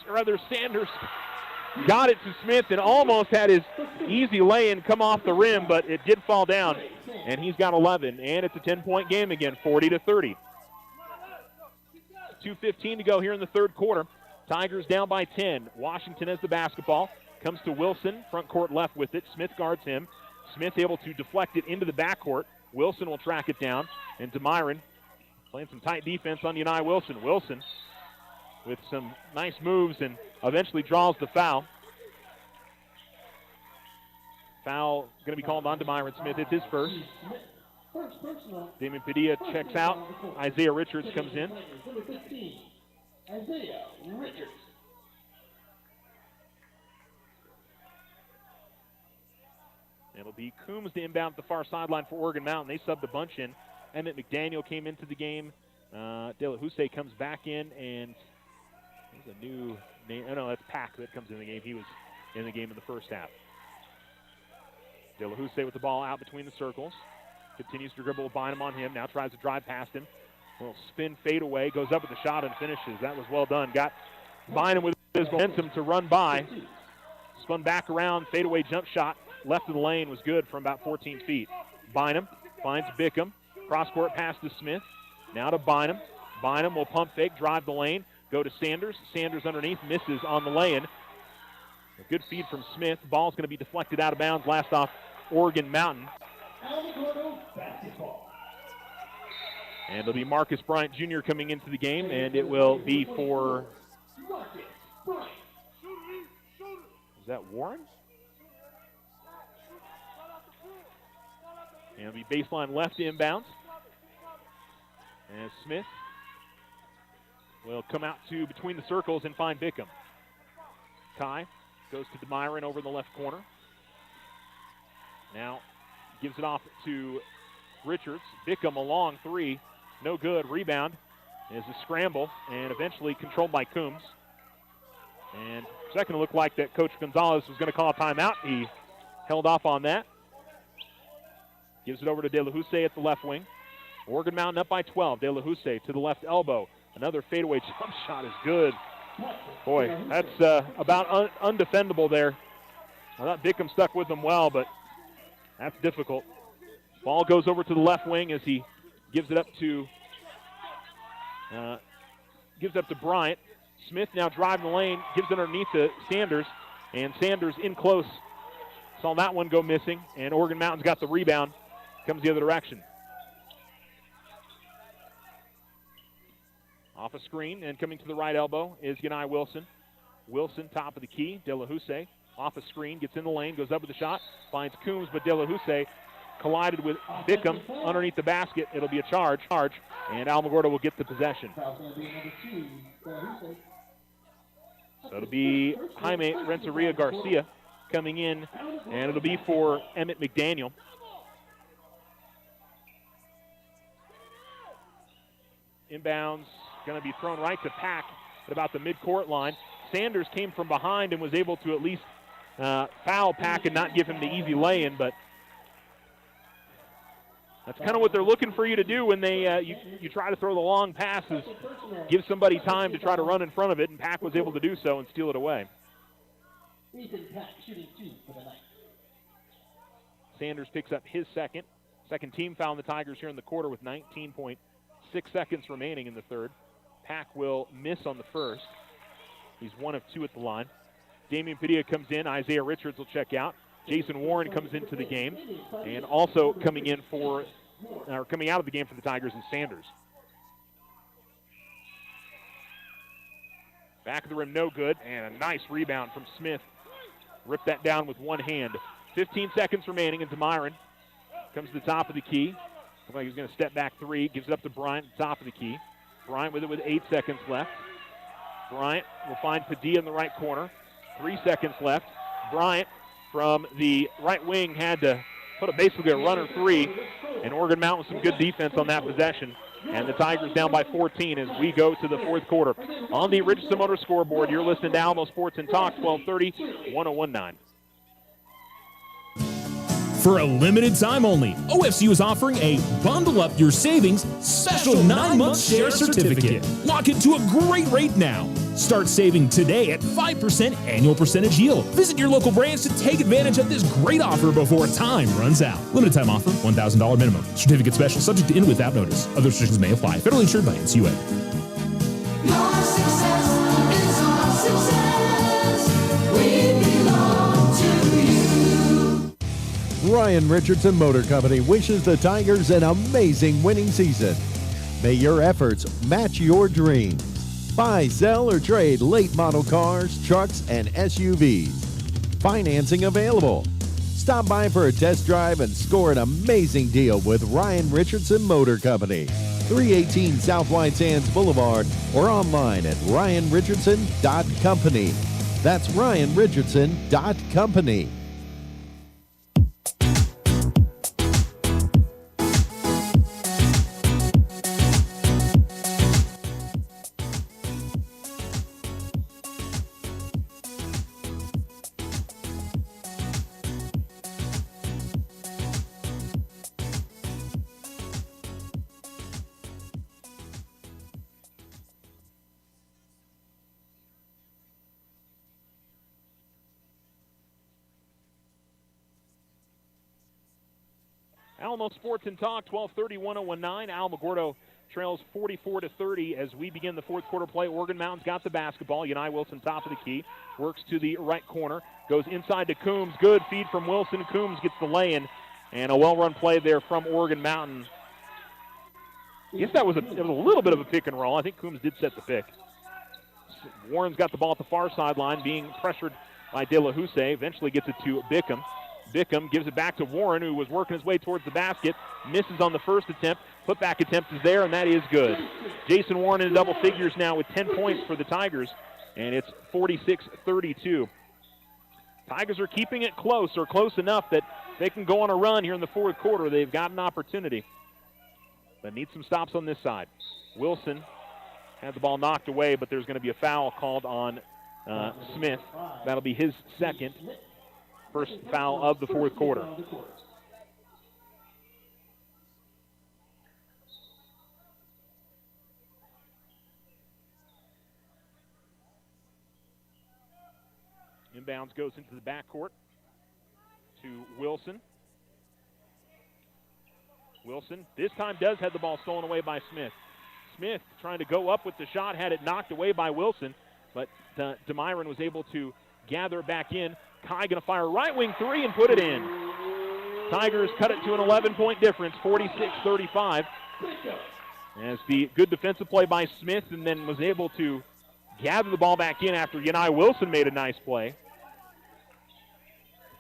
got it to Smith and almost had his easy lay-in come off the rim, but it did fall down. And he's got 11. And it's a 10-point game again, 40 to 30. 2:15 to go here in the third quarter. Tigers down by 10. Washington has the basketball. Comes to Wilson, front court left with it. Smith guards him. Smith able to deflect it into the backcourt. Wilson will track it down. And DeMyron playing some tight defense on Yanai Wilson. Wilson with some nice moves and eventually draws the foul. Foul going to be called on DeMyron Smith. It's his first. Damon Padilla checks out. Isaiah Richards comes in. Isaiah Richards. It'll be Coombs to inbound at the far sideline for Oregon Mountain. They subbed a bunch in. Emmett McDaniel came into the game. De La Houssaye comes back in, and there's a new name. Oh, no, that's Pack that comes in the game. He was in the game in the first half. De La Houssaye with the ball out between the circles. Continues to dribble with Bynum on him. Now tries to drive past him. A little spin fade away. Goes up with the shot and finishes. That was well done. Got Bynum with his momentum to run by. Spun back around. Fadeaway jump shot. Left of the lane was good from about 14 feet. Bynum finds Bickham. Cross-court pass to Smith. Now to Bynum. Bynum will pump fake, drive the lane, go to Sanders. Sanders underneath, misses on the lay-in. A good feed from Smith. Ball's going to be deflected out of bounds. Last off, Oregon Mountain. Alamogordo basketball. And it'll be Marcus Bryant Jr. coming into the game, and it will be for... Marcus Bryant. Is that Warren? And it'll be baseline left inbounds. And Smith will come out to between the circles and find Bickham. Kai goes to DeMyron over in the left corner. Now gives it off to Richards. Bickham a long three. No good. Rebound is a scramble and eventually controlled by Coombs. And second, it looked like that Coach Gonzalez was going to call a timeout. He held off on that. Gives it over to De La Houssaye at the left wing. Oregon Mountain up by 12. De La Houssaye to the left elbow. Another fadeaway jump shot is good. Boy, that's about undefendable there. I thought Bickham stuck with them well, but that's difficult. Ball goes over to the left wing as he gives it up to Bryant. Smith now driving the lane, gives it underneath to Sanders, and Sanders in close. Saw that one go missing, and Oregon Mountain's got the rebound. Comes the other direction. Off a screen and coming to the right elbow is Yanai Wilson. Wilson, top of the key. De La Houssaye off a screen, gets in the lane, goes up with the shot, finds Coombs, but De La Houssaye collided with Bickham underneath the basket. It'll be a charge, and Alamogordo will get the possession. So it'll be Jaime Renteria Garcia coming in, and it'll be for Emmett McDaniel. Inbounds going to be thrown right to Pack at about the midcourt line. Sanders came from behind and was able to at least foul Pack and not give him the easy lay-in, but that's kind of what they're looking for you to do when they you try to throw the long passes, give somebody time to try to run in front of it, and Pack was able to do so and steal it away. Ethan Pack shooting 2 for the night. Sanders picks up his second team foul on the Tigers here in the quarter with 19.6 seconds remaining in the third. Pack will miss on the first. He's 1 of 2 at the line. Damian Padilla comes in. Isaiah Richards will check out. Jason Warren comes into the game, and also coming out of the game for the Tigers is Sanders. Back of the rim, no good, and a nice rebound from Smith. Ripped that down with one hand. 15 seconds remaining, and Demyron comes to the top of the key. Looks like he's going to step back 3, gives it up to Bryant at the top of the key. Bryant with it with 8 seconds left. Bryant will find Padilla in the right corner. 3 seconds left. Bryant from the right wing had to put basically a runner 3, and Oregon Mountain with some good defense on that possession. And the Tigers down by 14 as we go to the fourth quarter. On the Richardson Motor scoreboard, you're listening to Alamo Sports and Talk, 1230, 1019. For a limited time only, OFCU is offering a Bundle Up Your Savings special 9-month share certificate. Lock into a great rate now. Start saving today at 5% annual percentage yield. Visit your local branch to take advantage of this great offer before time runs out. Limited time offer, $1,000 minimum. Certificate special, subject to end without notice. Other restrictions may apply. Federally insured by NCUA. Your success is our success. We belong to you. Ryan Richardson Motor Company wishes the Tigers an amazing winning season. May your efforts match your dreams. Buy, sell, or trade late model cars, trucks, and SUVs. Financing available. Stop by for a test drive and score an amazing deal with Ryan Richardson Motor Company. 318 South White Sands Boulevard or online at ryanrichardson.company. That's ryanrichardson.company. Alamo Sports and Talk, 1230, 1019. Alamogordo trails 44-30 as we begin the fourth quarter play. Oregon Mountain's got the basketball. United Wilson, top of the key, works to the right corner, goes inside to Coombs. Good feed from Wilson. Coombs gets the lay-in, and a well-run play there from Oregon Mountain. I guess it was a little bit of a pick and roll. I think Coombs did set the pick. Warren's got the ball at the far sideline, being pressured by De La Houssaye. Eventually gets it to Bickham. Bickham gives it back to Warren, who was working his way towards the basket. Misses on the first attempt. Putback attempt is there, and that is good. Jason Warren in double figures now with 10 points for the Tigers, and it's 46-32. Tigers are keeping it close, or close enough that they can go on a run here in the fourth quarter. They've got an opportunity, but need some stops on this side. Wilson had the ball knocked away, but there's going to be a foul called on Smith. That'll be his second. First foul of the fourth quarter. Inbounds goes into the backcourt to Wilson. Wilson this time does have the ball stolen away by Smith. Smith trying to go up with the shot, had it knocked away by Wilson, but Demyron was able to gather it back in. Kai going to fire right wing 3 and put it in. Tigers cut it to an 11-point difference, 46-35. As the good defensive play by Smith, and then was able to gather the ball back in after Yanai Wilson made a nice play.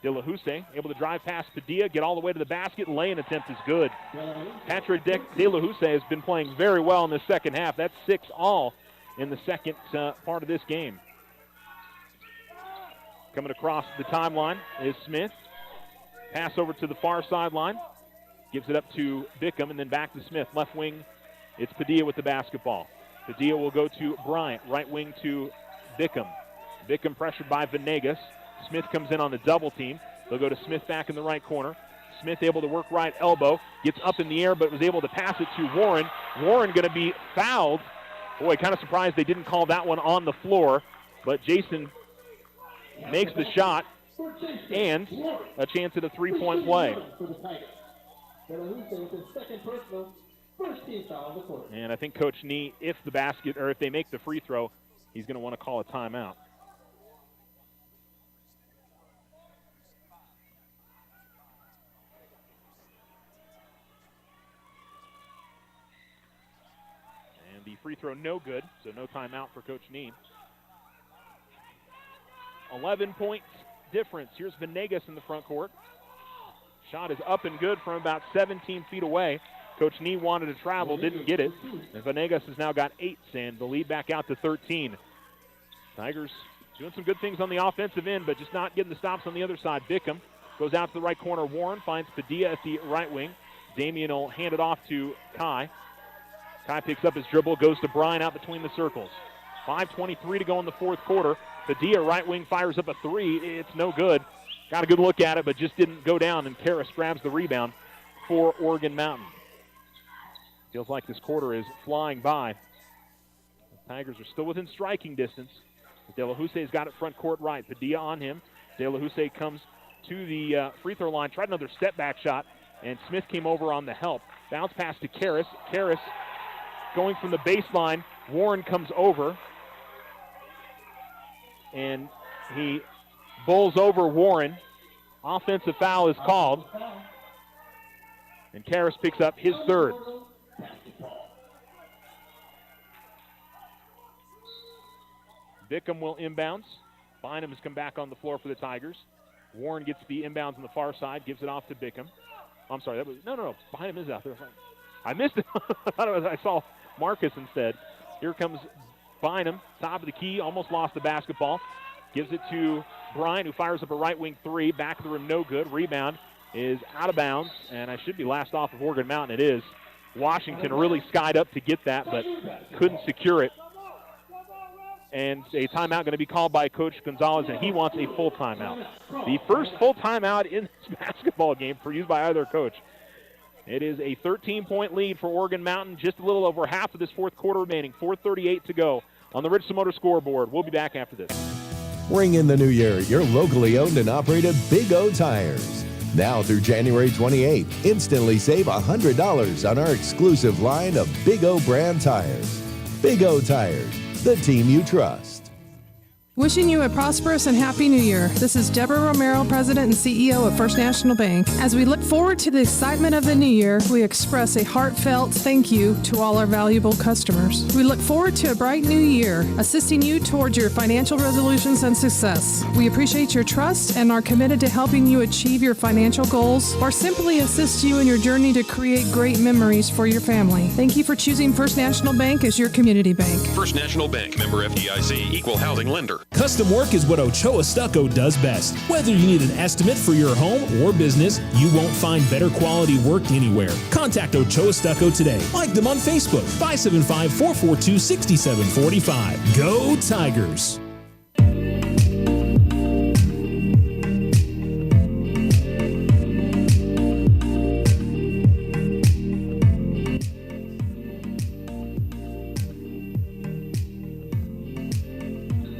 De La Houssaye able to drive past Padilla, get all the way to the basket. Lay-in attempt is good. Patrick De La Houssaye has been playing very well in the second half. That's 6 all in the second part of this game. Coming across the timeline is Smith. Pass over to the far sideline. Gives it up to Bickham and then back to Smith. Left wing, it's Padilla with the basketball. Padilla will go to Bryant. Right wing to Bickham. Bickham pressured by Venegas. Smith comes in on the double team. They'll go to Smith back in the right corner. Smith able to work right elbow, gets up in the air, but was able to pass it to Warren. Warren going to be fouled. Boy, kind of surprised they didn't call that one on the floor, but Jason makes the shot and a chance at a three-point play. And I think Coach Nee, if they make the free throw, he's going to want to call a timeout. And the free throw no good, so no timeout for Coach Nee. 11 points difference. Here's Venegas in the front court. Shot is up and good from about 17 feet away. Coach Nee wanted to travel, didn't get it. And Venegas has now got 8, and the lead back out to 13. Tigers doing some good things on the offensive end, but just not getting the stops on the other side. Bickham goes out to the right corner. Warren finds Padilla at the right wing. Damian will hand it off to Kai. Kai picks up his dribble, goes to Bryan out between the circles. 5:23 to go in the fourth quarter. Padilla, right wing, fires up a three. It's no good. Got a good look at it, but just didn't go down, and Karras grabs the rebound for Oregon Mountain. Feels like this quarter is flying by. The Tigers are still within striking distance. De La Housse's got it front court right. Padilla on him. De La Houssaye comes to the free throw line, tried another step back shot, and Smith came over on the help. Bounce pass to Karras. Karras going from the baseline. Warren comes over, and he bowls over Warren. Offensive foul is called, and Karras picks up his third. Bickham will inbounds. Bynum has come back on the floor for the Tigers. Warren gets the inbounds on the far side, gives it off to Bickham. I'm sorry, that was no. Bynum is out there. I missed it. I saw Marcus instead. Here comes Bynum, top of the key, almost lost the basketball. Gives it to Bryan, who fires up a right wing three. Back of the rim, no good. Rebound is out of bounds, and I should be last off of Oregon Mountain. It is. Washington really skied up to get that, but couldn't secure it. And a timeout going to be called by Coach Gonzalez, and he wants a full timeout. The first full timeout in this basketball game for used by either coach. It is a 13-point lead for Oregon Mountain, just a little over half of this fourth quarter remaining. 4:38 to go on the Richardson Motor scoreboard. We'll be back after this. Ring in the new year your locally owned and operated Big O Tires. Now through January 28th, instantly save $100 on our exclusive line of Big O brand tires. Big O Tires, the team you trust. Wishing you a prosperous and happy new year. This is Deborah Romero, President and CEO of First National Bank. As we look forward to the excitement of the new year, we express a heartfelt thank you to all our valuable customers. We look forward to a bright new year, assisting you towards your financial resolutions and success. We appreciate your trust and are committed to helping you achieve your financial goals or simply assist you in your journey to create great memories for your family. Thank you for choosing First National Bank as your community bank. First National Bank, member FDIC, equal housing lender. Custom work is what Ochoa Stucco does best. Whether you need an estimate for your home or business, you won't find better quality work anywhere. Contact Ochoa Stucco today. Like them on Facebook, 575-442-6745. Go Tigers!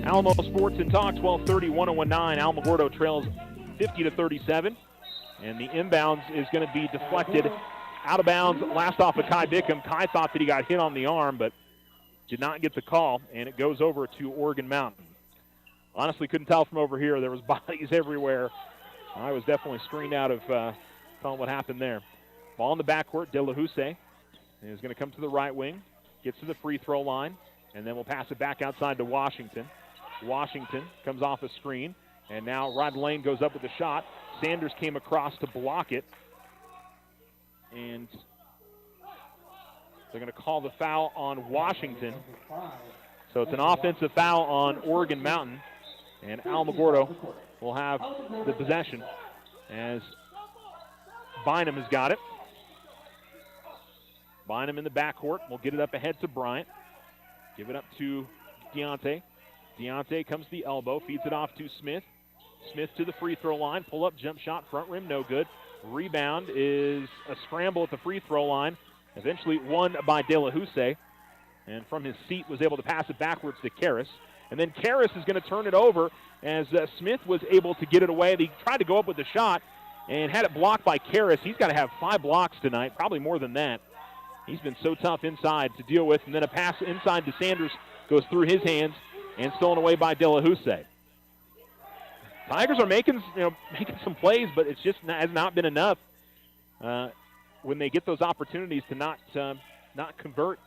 Alamo Sports and Talk, 12:30, 101.9. Alamogordo trails 50-37. And the inbounds is going to be deflected out of bounds. Last off of Kai Bickham. Kai thought that he got hit on the arm, but did not get the call, and it goes over to Oregon Mountain. Honestly, couldn't tell from over here. There was bodies everywhere. I was definitely screened out of telling what happened there. Ball in the backcourt. De La Houssaye is going to come to the right wing, gets to the free throw line, and then we'll pass it back outside to Washington. Washington comes off a screen, and now Rod Lane goes up with the shot. Sanders came across to block it, and they're going to call the foul on Washington. So it's an offensive foul on Oregon Mountain, and Alamogordo will have the possession as Bynum has got it. Bynum in the backcourt. We'll get it up ahead to Bryant. Give it up to Deontay. Deontay comes to the elbow, feeds it off to Smith. Smith to the free throw line. Pull up jump shot, front rim, no good. Rebound is a scramble at the free throw line. Eventually won by De La Houssaye. And from his seat was able to pass it backwards to Karras. And then Karras is going to turn it over as Smith was able to get it away. He tried to go up with the shot and had it blocked by Karras. He's got to have 5 blocks tonight, probably more than that. He's been so tough inside to deal with. And then a pass inside to Sanders goes through his hands and stolen away by De La Houssaye. Tigers are making some plays, but it's just has not been enough when they get those opportunities to not convert.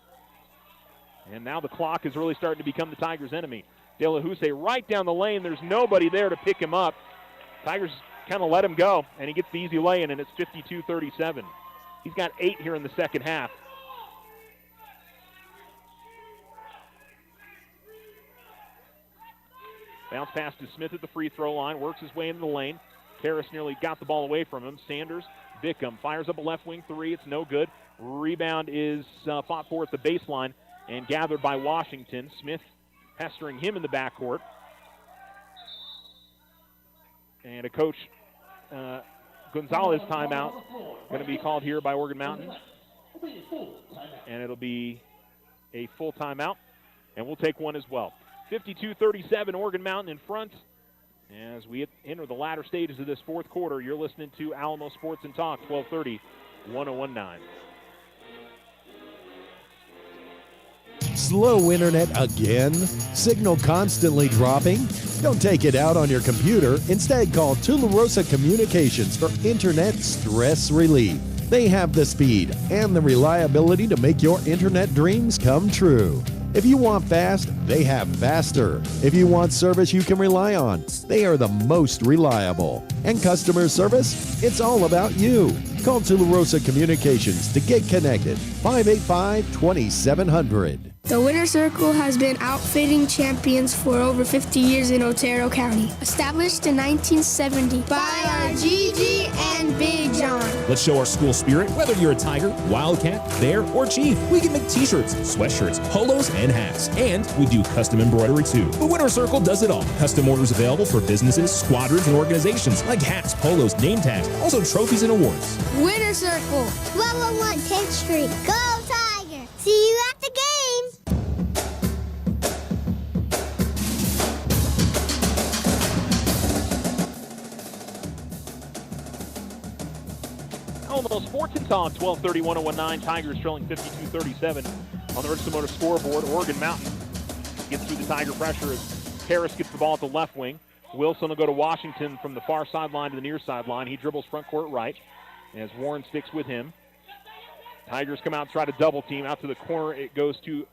And now the clock is really starting to become the Tigers' enemy. De La Houssaye right down the lane. There's nobody there to pick him up. Tigers kind of let him go, and he gets the easy lay-in, and it's 52-37. He's got 8 here in the second half. Bounce pass to Smith at the free throw line, works his way into the lane. Karras nearly got the ball away from him. Sanders, Bickham fires up a left wing three. It's no good. Rebound is fought for at the baseline and gathered by Washington. Smith pestering him in the backcourt. And a Coach Gonzalez timeout going to be called here by Oregon Mountain. And it'll be a full timeout. And we'll take one as well. 52-37, Oregon Mountain in front. As we enter the latter stages of this fourth quarter, you're listening to Alamo Sports and Talk, 1230, 1019. Slow internet again? Signal constantly dropping? Don't take it out on your computer. Instead, call Tularosa Communications for internet stress relief. They have the speed and the reliability to make your internet dreams come true. If you want fast, they have faster. If you want service you can rely on, they are the most reliable. And customer service? It's all about you. Call Tularosa Communications to get connected. 585-2700. The Winner's Circle has been outfitting champions for over 50 years in Otero County. Established in 1970 by our Gigi and Big John. Let's show our school spirit. Whether you're a Tiger, Wildcat, Bear, or Chief, we can make t-shirts, sweatshirts, polos, and hats. And we do custom embroidery too. The Winner's Circle does it all. Custom orders available for businesses, squadrons, and organizations like hats, polos, name tags, also trophies and awards. Winner's Circle, 1201 10th Street. Go Tiger! See you at the game! Alamo Sports and Talk, 1230, 1019. Tigers trailing 52-37 on the Richardson Motor scoreboard. Oregon Mountain gets through the Tiger pressure as Karras gets the ball at the left wing. Wilson will go to Washington from the far sideline to the near sideline. He dribbles front court right as Warren sticks with him. Tigers come out and try to double team. Out to the corner, it goes to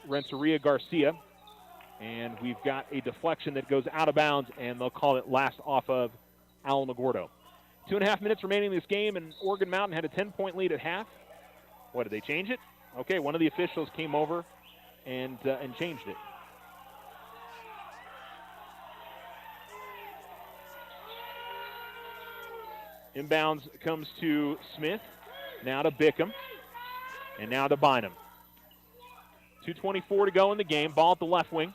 Renteria Garcia. And we've got a deflection that goes out of bounds, and they'll call it last off of Alamogordo. 2.5 minutes remaining in this game, and Oregon Mountain had a 10-point lead at half. What, did they change it? Okay, one of the officials came over and changed it. Inbounds comes to Smith, now to Bickham, and now to Bynum. 2:24 to go in the game. Ball at the left wing.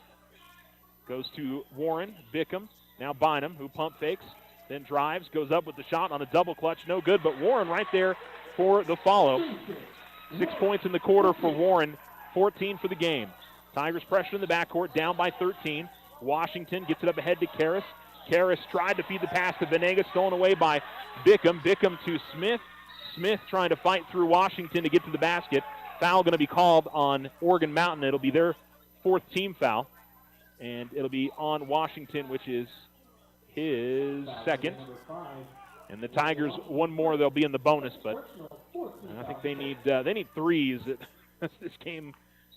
Goes to Warren, Bickham, now Bynum, who pump fakes, then drives, goes up with the shot on a double clutch. No good, but Warren right there for the follow. 6 points in the quarter for Warren, 14 for the game. Tigers pressure in the backcourt, down by 13. Washington gets it up ahead to Karras. Karras tried to feed the pass to Venegas, stolen away by Bickham. Bickham to Smith. Smith trying to fight through Washington to get to the basket. Foul going to be called on Oregon Mountain. It'll be their 4th team foul. And it'll be on Washington, which is his 2nd. And the Tigers, one more, they'll be in the bonus, but I think they need threes as this game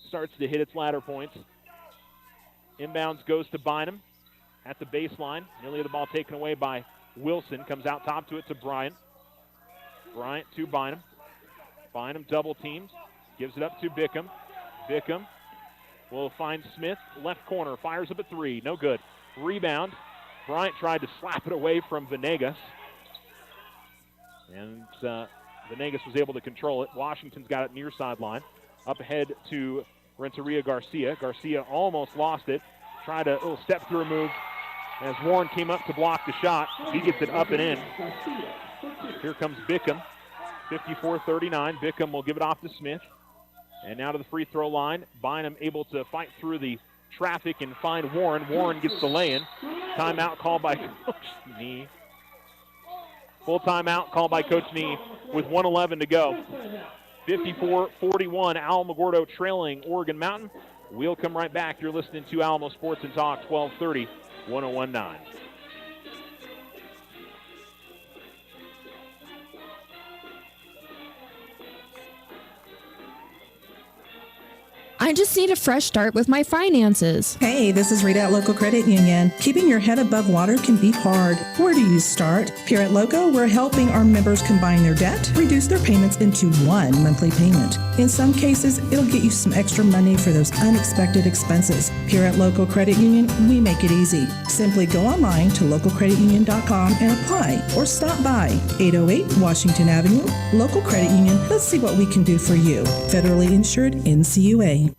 starts to hit its latter points. Inbounds goes to Bynum at the baseline. Nearly had the ball taken away by Wilson. Comes out top to it to Bryant. Bryant to Bynum. Bynum double teams. Gives it up to Bickham. Bickham will find Smith. Left corner. Fires up a three. No good. Rebound. Bryant tried to slap it away from Venegas. And Venegas was able to control it. Washington's got it near sideline. Up ahead to Renteria Garcia. Garcia almost lost it. Tried a little step-through move as Warren came up to block the shot. He gets it up and in. Here comes Bickham. 54-39. Bickham will give it off to Smith. And now to the free throw line. Bynum able to fight through the traffic and find Warren. Warren gets the lay-in. Timeout called by Coach Nee. Full timeout called by Coach Nee with 1:11 to go. 54-41, Alamogordo trailing Oregon Mountain. We'll come right back. You're listening to Alamo Sports and Talk, 1230, 101.9. I just need a fresh start with my finances. Hey, this is Rita at Local Credit Union. Keeping your head above water can be hard. Where do you start? Here at Loco, we're helping our members combine their debt, reduce their payments into one monthly payment. In some cases, it'll get you some extra money for those unexpected expenses. Here at Local Credit Union, we make it easy. Simply go online to localcreditunion.com and apply, or stop by 808 Washington Avenue. Local Credit Union, let's see what we can do for you. Federally insured NCUA.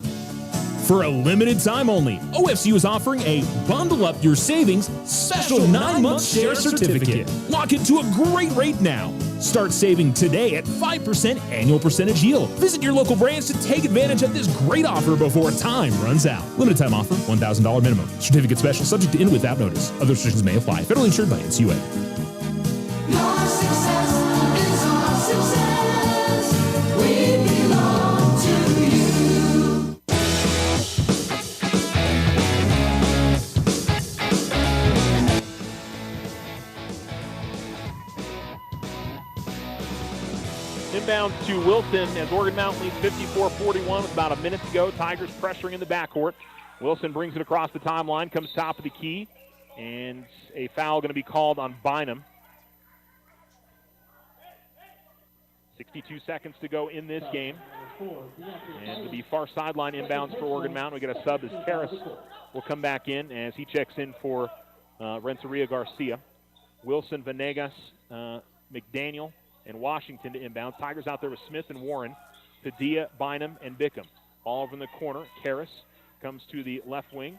For a limited time only, OFCU is offering a Bundle Up Your Savings special 9-month share certificate. Lock into a great rate now. Start saving today at 5% annual percentage yield. Visit your local branch to take advantage of this great offer before time runs out. Limited time offer, $1,000 minimum. Certificate special subject to in without notice. Other restrictions may apply. Federally insured by NCUA. Your success is our success. We belong to you. Inbounds to Wilson as Oregon Mountain leads 54-41 with about a minute to go. Tigers pressuring in the backcourt. Wilson brings it across the timeline, comes top of the key, and a foul going to be called on Bynum. 62 seconds to go in this game. And to the far sideline inbounds for Oregon Mountain, we get a sub as Harris will come back in as he checks in for Renteria Garcia. Wilson, Venegas, McDaniel, and Washington to inbound. Tigers out there with Smith and Warren, Padilla, Bynum, and Bickham. All over in the corner. Karras comes to the left wing.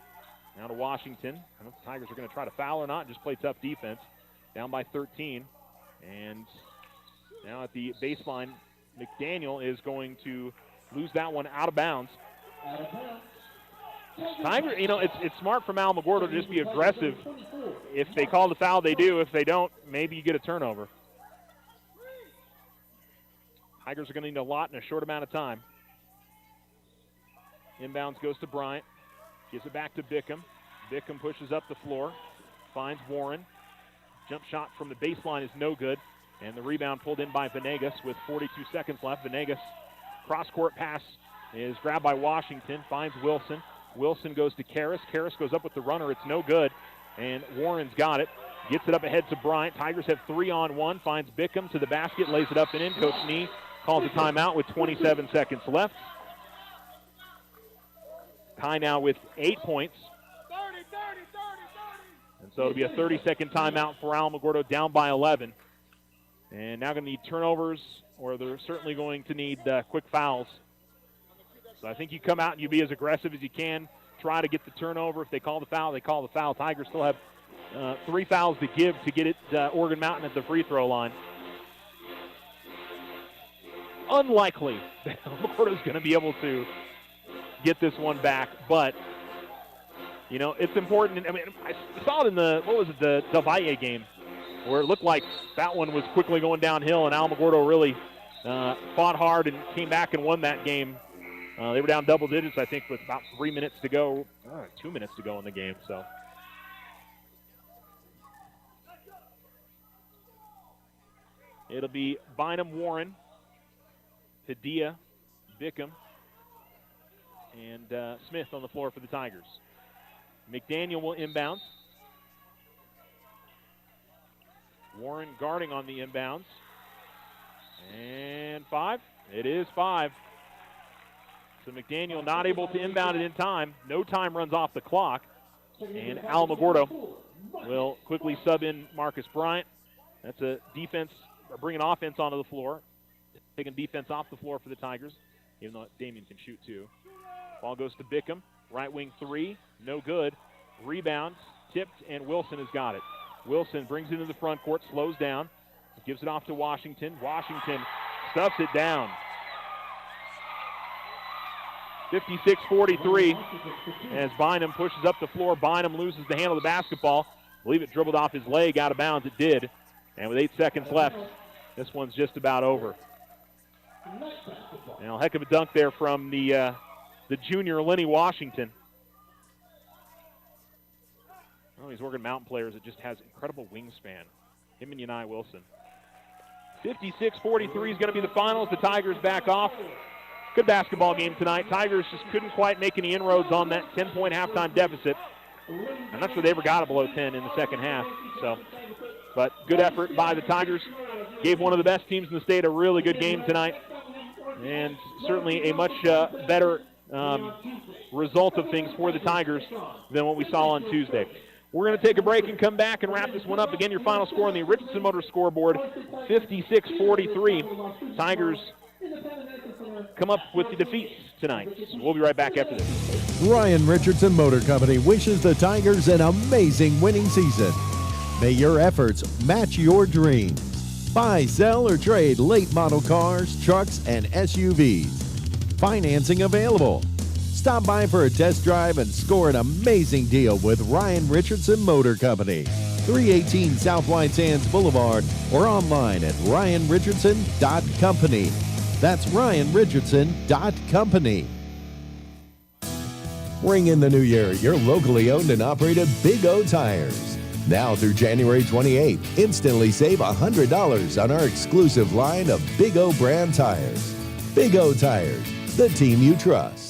Now to Washington. I don't know if the Tigers are going to try to foul or not. Just play tough defense. Down by 13. And now at the baseline, McDaniel is going to lose that one out of bounds. Tiger, you know, it's smart from Alamogordo to just be aggressive. If they call the foul, they do. If they don't, maybe you get a turnover. Tigers are going to need a lot in a short amount of time. Inbounds goes to Bryant. Gives it back to Bickham. Bickham pushes up the floor. Finds Warren. Jump shot from the baseline is no good. And the rebound pulled in by Venegas with 42 seconds left. Venegas cross-court pass is grabbed by Washington. Finds Wilson. Wilson goes to Karras. Karras goes up with the runner. It's no good. And Warren's got it. Gets it up ahead to Bryant. Tigers have 3-on-1. Finds Bickham to the basket. Lays it up and in. Coach Nee calls a timeout with 27 seconds left. Ty now with 8 points. And so it'll be a 30-second timeout for Alamogordo, down by 11. And now going to need turnovers, or they're certainly going to need quick fouls. So I think you come out and you be as aggressive as you can. Try to get the turnover. If they call the foul, they call the foul. Tigers still have 3 fouls to give to get it Oregon Mountain at the free throw line. Unlikely that Alamogordo is going to be able to get this one back, but you know, it's important. I mean, I saw it in the Del Valle game, where it looked like that one was quickly going downhill, and Alamogordo really fought hard and came back and won that game. They were down double digits, I think, with about 3 minutes to go, 2 minutes to go in the game. So it'll be Bynum, Warren, Padilla, Bickham, and Smith on the floor for the Tigers. McDaniel will inbound. Warren guarding on the inbounds. And 5. It is 5. So McDaniel not able to inbound it in time. No time runs off the clock. And Alamogordo will quickly sub in Marcus Bryant. That's a defense, or bringing offense onto the floor. Taking defense off the floor for the Tigers, even though Damien can shoot too. Ball goes to Bickham. Right wing 3, no good. Rebound tipped, and Wilson has got it. Wilson brings it into the front court, slows down, gives it off to Washington. Washington stuffs it down. 56-43 as Bynum pushes up the floor. Bynum loses the handle of the basketball. I believe it dribbled off his leg, out of bounds. It did. And with 8 seconds left, this one's just about over. Now, heck of a dunk there from the junior Lenny Washington. One of these Oregon Mountain players that just has incredible wingspan. Him and Yanai Wilson. 56-43 is going to be the finals. The Tigers back off. Good basketball game tonight. Tigers just couldn't quite make any inroads on that 10-point halftime deficit. I'm not sure they ever got it below 10 in the second half. But good effort by the Tigers. Gave one of the best teams in the state a really good game tonight. And certainly a much better result of things for the Tigers than what we saw on Tuesday. We're going to take a break and come back and wrap this one up. Again, your final score on the Richardson Motor scoreboard, 56-43. Tigers come up with the defeats tonight. So we'll be right back after this. Ryan Richardson Motor Company wishes the Tigers an amazing winning season. May your efforts match your dreams. Buy, sell, or trade late model cars, trucks, and SUVs. Financing available. Stop by for a test drive and score an amazing deal with Ryan Richardson Motor Company. 318 South White Sands Boulevard or online at ryanrichardson.company. That's ryanrichardson.company. Ring in the new year, your locally owned and operated Big O Tires. Now through January 28th, instantly save $100 on our exclusive line of Big O brand tires. Big O Tires, the team you trust.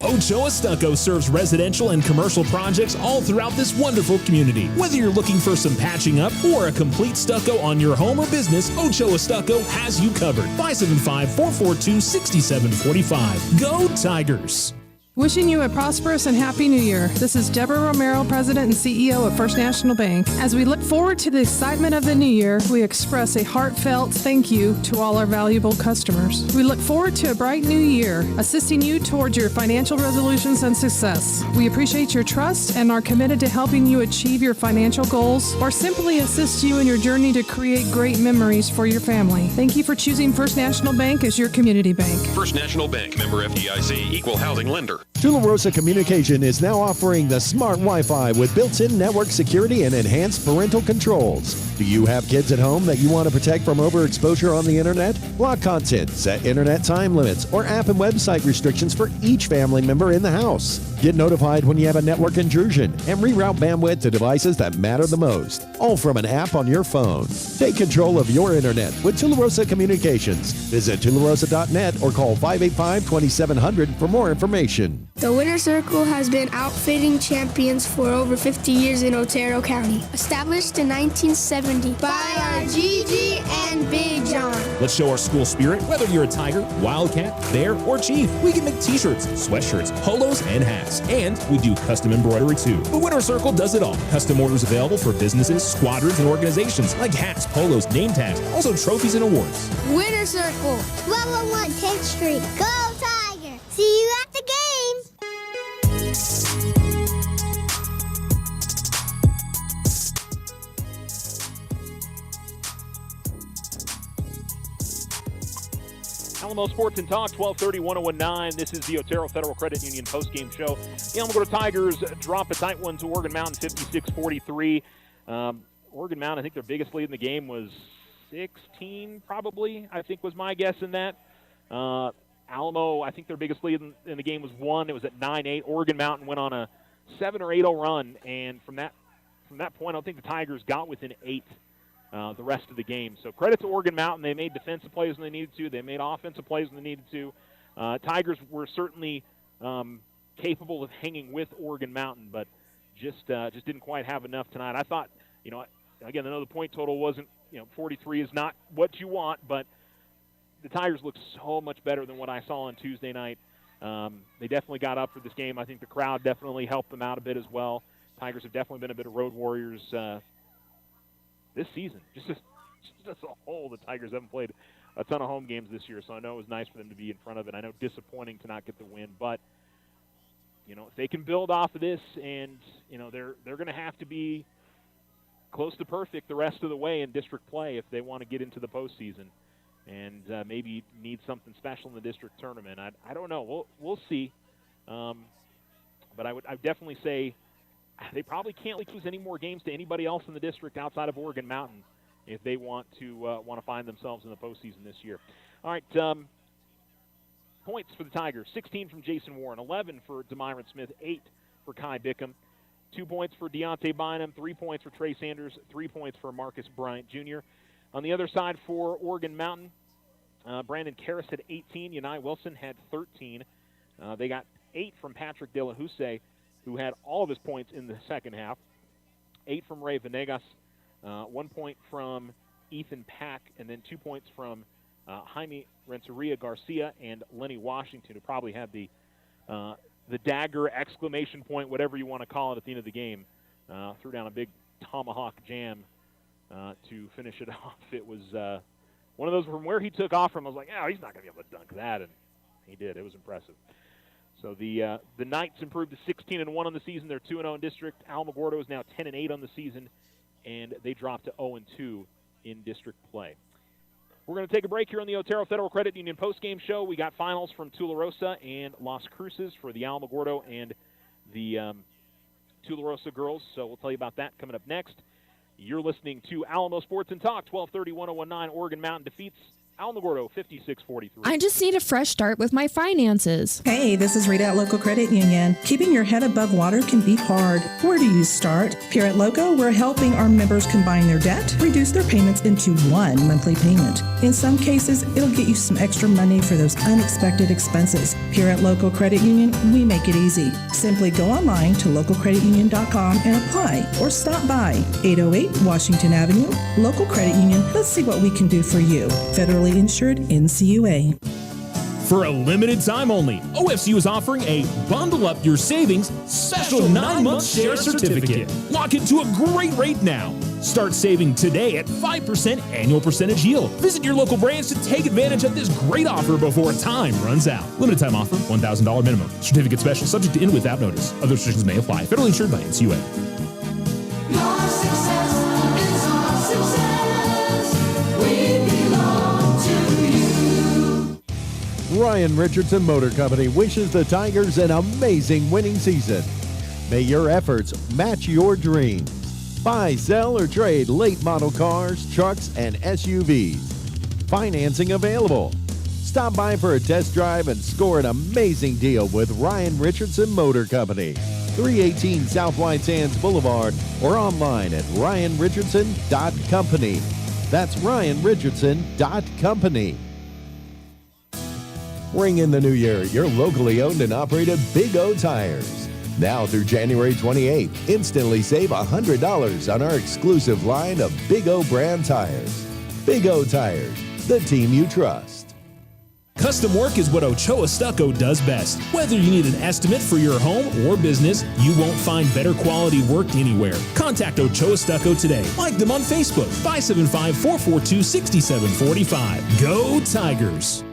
Ochoa Stucco serves residential and commercial projects all throughout this wonderful community. Whether you're looking for some patching up or a complete stucco on your home or business, Ochoa Stucco has you covered. 575-442-6745. Go Tigers! Wishing you a prosperous and happy new year. This is Deborah Romero, President and CEO of First National Bank. As we look forward to the excitement of the new year, we express a heartfelt thank you to all our valuable customers. We look forward to a bright new year, assisting you towards your financial resolutions and success. We appreciate your trust and are committed to helping you achieve your financial goals or simply assist you in your journey to create great memories for your family. Thank you for choosing First National Bank as your community bank. First National Bank, member FDIC, equal housing lender. Tularosa Communication is now offering the smart Wi-Fi with built-in network security and enhanced parental controls. Do you have kids at home that you want to protect from overexposure on the internet? Block content, set internet time limits, or app and website restrictions for each family member in the house. Get notified when you have a network intrusion and reroute bandwidth to devices that matter the most, all from an app on your phone. Take control of your internet with Tularosa Communications. Visit tularosa.net or call 585-2700 for more information. The Winner Circle has been outfitting champions for over 50 years in Otero County. Established in 1970 by our Gigi and Big John. Let's show our school spirit. Whether you're a Tiger, Wildcat, Bear, or Chief, we can make t-shirts, sweatshirts, polos, and hats. And we do custom embroidery too. The Winner Circle does it all. Custom orders available for businesses, squadrons, and organizations like hats, polos, name tags, also trophies and awards. Winner Circle, 1201 10th Street. Go Tiger! See you at the game! Alamo Sports and Talk, 1230, 1019. This is the Otero Federal Credit Union postgame show. The Alamogordo Tigers drop a tight one to Oregon Mountain, 56-43. Oregon Mountain, I think their biggest lead in the game was 16, probably, I think was my guess in that. Alamo, I think their biggest lead in the game was 1. It was at 9-8. Oregon Mountain went on a 7 or 8-0 run, and from that point, I don't think the Tigers got within 8 the rest of the game. So credit to Oregon Mountain. They made defensive plays when they needed to. They made offensive plays when they needed to. Tigers were certainly capable of hanging with Oregon Mountain, but just didn't quite have enough tonight. I thought, again, I know the point total wasn't, 43 is not what you want, but the Tigers looked so much better than what I saw on Tuesday night. They definitely got up for this game. I think the crowd definitely helped them out a bit as well. Tigers have definitely been a bit of road warriors this season. Just as a whole, the Tigers haven't played a ton of home games this year, so I know it was nice for them to be in front of it. I know disappointing to not get the win, but if they can build off of this, and they're going to have to be close to perfect the rest of the way in district play if they want to get into the postseason, and maybe need something special in the district tournament. I don't know. We'll see. But I would definitely say they probably can't lose any more games to anybody else in the district outside of Oregon Mountain if they want to find themselves in the postseason this year. All right, points for the Tigers: 16 from Jason Warren, 11 for Demyron Smith, 8 for Kai Bickham, 2 points for Deontay Bynum, 3 points for Trey Sanders, 3 points for Marcus Bryant Jr. On the other side for Oregon Mountain, Brandon Karras had 18, Yanai Wilson had 13. They got 8 from Patrick De La Houssaye, who had all of his points in the second half. 8 from Ray Venegas, 1 point from Ethan Pack, and then 2 points from Jaime Renteria Garcia and Lenny Washington, who probably had the dagger, exclamation point, whatever you want to call it, at the end of the game. Threw down a big tomahawk jam to finish it off. It was one of those from where he took off from. I was like, oh, he's not going to be able to dunk that, and he did. It was impressive. So the Knights improved to 16-1 on the season. They're 2-0 in district. Alamogordo is now 10-8 on the season, and they dropped to 0-2 in district play. We're going to take a break here on the Otero Federal Credit Union postgame show. We got finals from Tularosa and Las Cruces for the Alamogordo and the Tularosa girls. So we'll tell you about that coming up next. You're listening to Alamo Sports and Talk. 1230-1019. Oregon Mountain defeats Alamogordo 56-43. I just need a fresh start with my finances. Hey, this is Rita at Local Credit Union. Keeping your head above water can be hard. Where do you start? Here at Loco, we're helping our members combine their debt, reduce their payments into one monthly payment. In some cases, it'll get you some extra money for those unexpected expenses. Here at Local Credit Union, we make it easy. Simply go online to localcreditunion.com and apply, or stop by 808 Washington Avenue. Local Credit Union, let's see what we can do for you. Federally insured, NCUA. For a limited time only, OFCU is offering a Bundle Up Your Savings special 9-month share certificate. Lock into a great rate now. Start saving today at 5% annual percentage yield. Visit your local branch to take advantage of this great offer before time runs out. Limited time offer, $1,000 minimum. Certificate special subject to in without notice. Other restrictions may apply. Federally insured by NCUA. Your success is our success. We belong to you. Ryan Richardson Motor Company wishes the Tigers an amazing winning season. May your efforts match your dreams. Buy, sell, or trade late model cars, trucks, and SUVs. Financing available. Stop by for a test drive and score an amazing deal with Ryan Richardson Motor Company. 318 South White Sands Boulevard, or online at ryanrichardson.company. That's ryanrichardson.company. Ring in the new year, your locally owned and operated Big O Tires. Now through January 28th, instantly save $100 on our exclusive line of Big O brand tires. Big O Tires, the team you trust. Custom work is what Ochoa Stucco does best. Whether you need an estimate for your home or business, you won't find better quality work anywhere. Contact Ochoa Stucco today. Like them on Facebook, 575-442-6745. Go Tigers!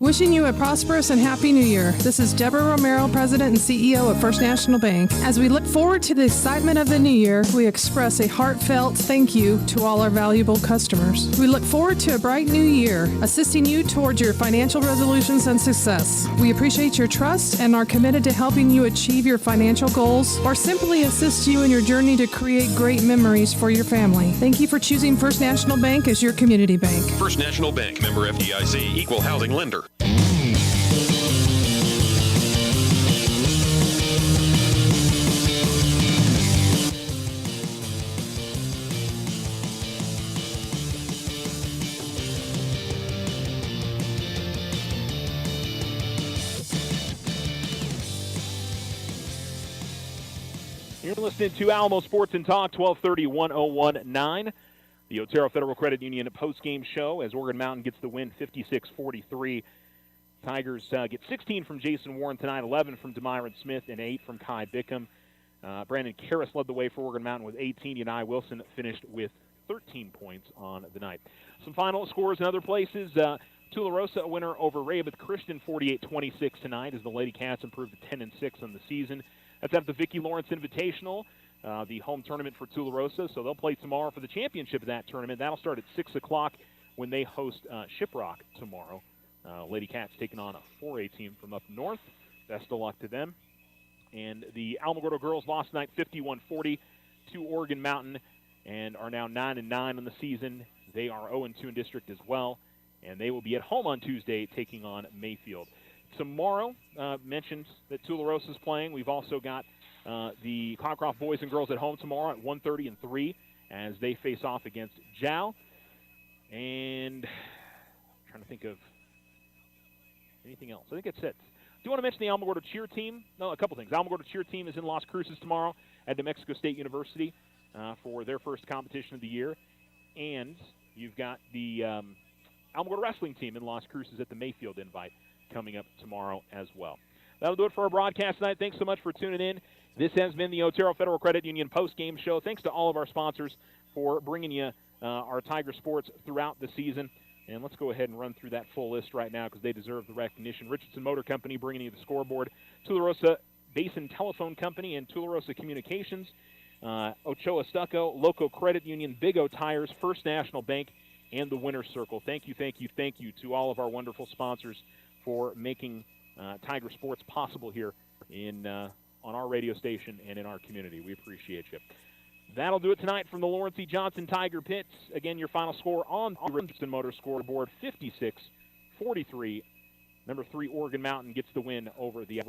Wishing you a prosperous and happy new year. This is Deborah Romero, President and CEO of First National Bank. As we look forward to the excitement of the new year, we express a heartfelt thank you to all our valuable customers. We look forward to a bright new year, assisting you towards your financial resolutions and success. We appreciate your trust and are committed to helping you achieve your financial goals or simply assist you in your journey to create great memories for your family. Thank you for choosing First National Bank as your community bank. First National Bank, member FDIC, equal housing lender. You're listening to Alamo Sports and Talk, 1230-1019. The Otero Federal Credit Union post-game show as Oregon Mountain gets the win 56-43. Tigers get 16 from Jason Warren tonight, 11 from Demyron Smith, and 8 from Kai Bickham. Brandon Karras led the way for Oregon Mountain with 18. Yanai Wilson finished with 13 points on the night. Some final scores in other places. Tularosa a winner over Rehoboth Christian 48-26 tonight as the Lady Cats improved to 10-6 on the season. That's at the Vicki Lawrence Invitational, the home tournament for Tularosa. So they'll play tomorrow for the championship of that tournament. That'll start at 6 o'clock when they host Shiprock tomorrow. Lady Cats taking on a 4A team from up north. Best of luck to them. And the Alamogordo girls lost tonight 51-40 to Oregon Mountain and are now 9-9 on the season. They are 0-2 in district as well. And they will be at home on Tuesday taking on Mayfield. Tomorrow, mentioned that Tularosa is playing. We've also got the Cockcroft boys and girls at home tomorrow at 1:30 and 3 as they face off against Jow. And I'm trying to think of anything else. I think that's it. Do you want to mention the Alamogordo cheer team? No, a couple things. Alamogordo cheer team is in Las Cruces tomorrow at New Mexico State University for their first competition of the year. And you've got the Alamogordo wrestling team in Las Cruces at the Mayfield Invite coming up tomorrow as well. That'll do it for our broadcast tonight. Thanks so much for tuning in. This has been the Otero Federal Credit Union post-game show. Thanks to all of our sponsors for bringing you our Tiger sports throughout the season. And let's go ahead and run through that full list right now because they deserve the recognition. Richardson Motor Company bringing you the scoreboard. Tularosa Basin Telephone Company and Tularosa Communications. Ochoa Stucco, Loco Credit Union, Big O Tires, First National Bank, and the Winner's Circle. Thank you to all of our wonderful sponsors for making Tiger Sports possible here on our radio station and in our community. We appreciate you. That'll do it tonight from the Lawrence E. Johnson Tiger Pits. Again, your final score on the Richardson Motor scoreboard, 56-43. Number 3, Oregon Mountain gets the win over the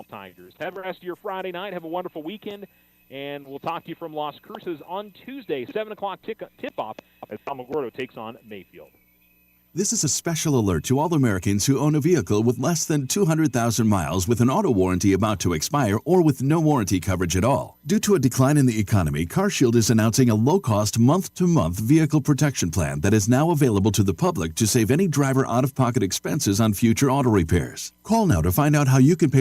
Tigers. Have the rest of your Friday night. Have a wonderful weekend. And we'll talk to you from Las Cruces on Tuesday, 7 o'clock tip-off as Alamogordo takes on Mayfield. This is a special alert to all Americans who own a vehicle with less than 200,000 miles with an auto warranty about to expire or with no warranty coverage at all. Due to a decline in the economy, CarShield is announcing a low-cost month-to-month vehicle protection plan that is now available to the public to save any driver out-of-pocket expenses on future auto repairs. Call now to find out how you can pay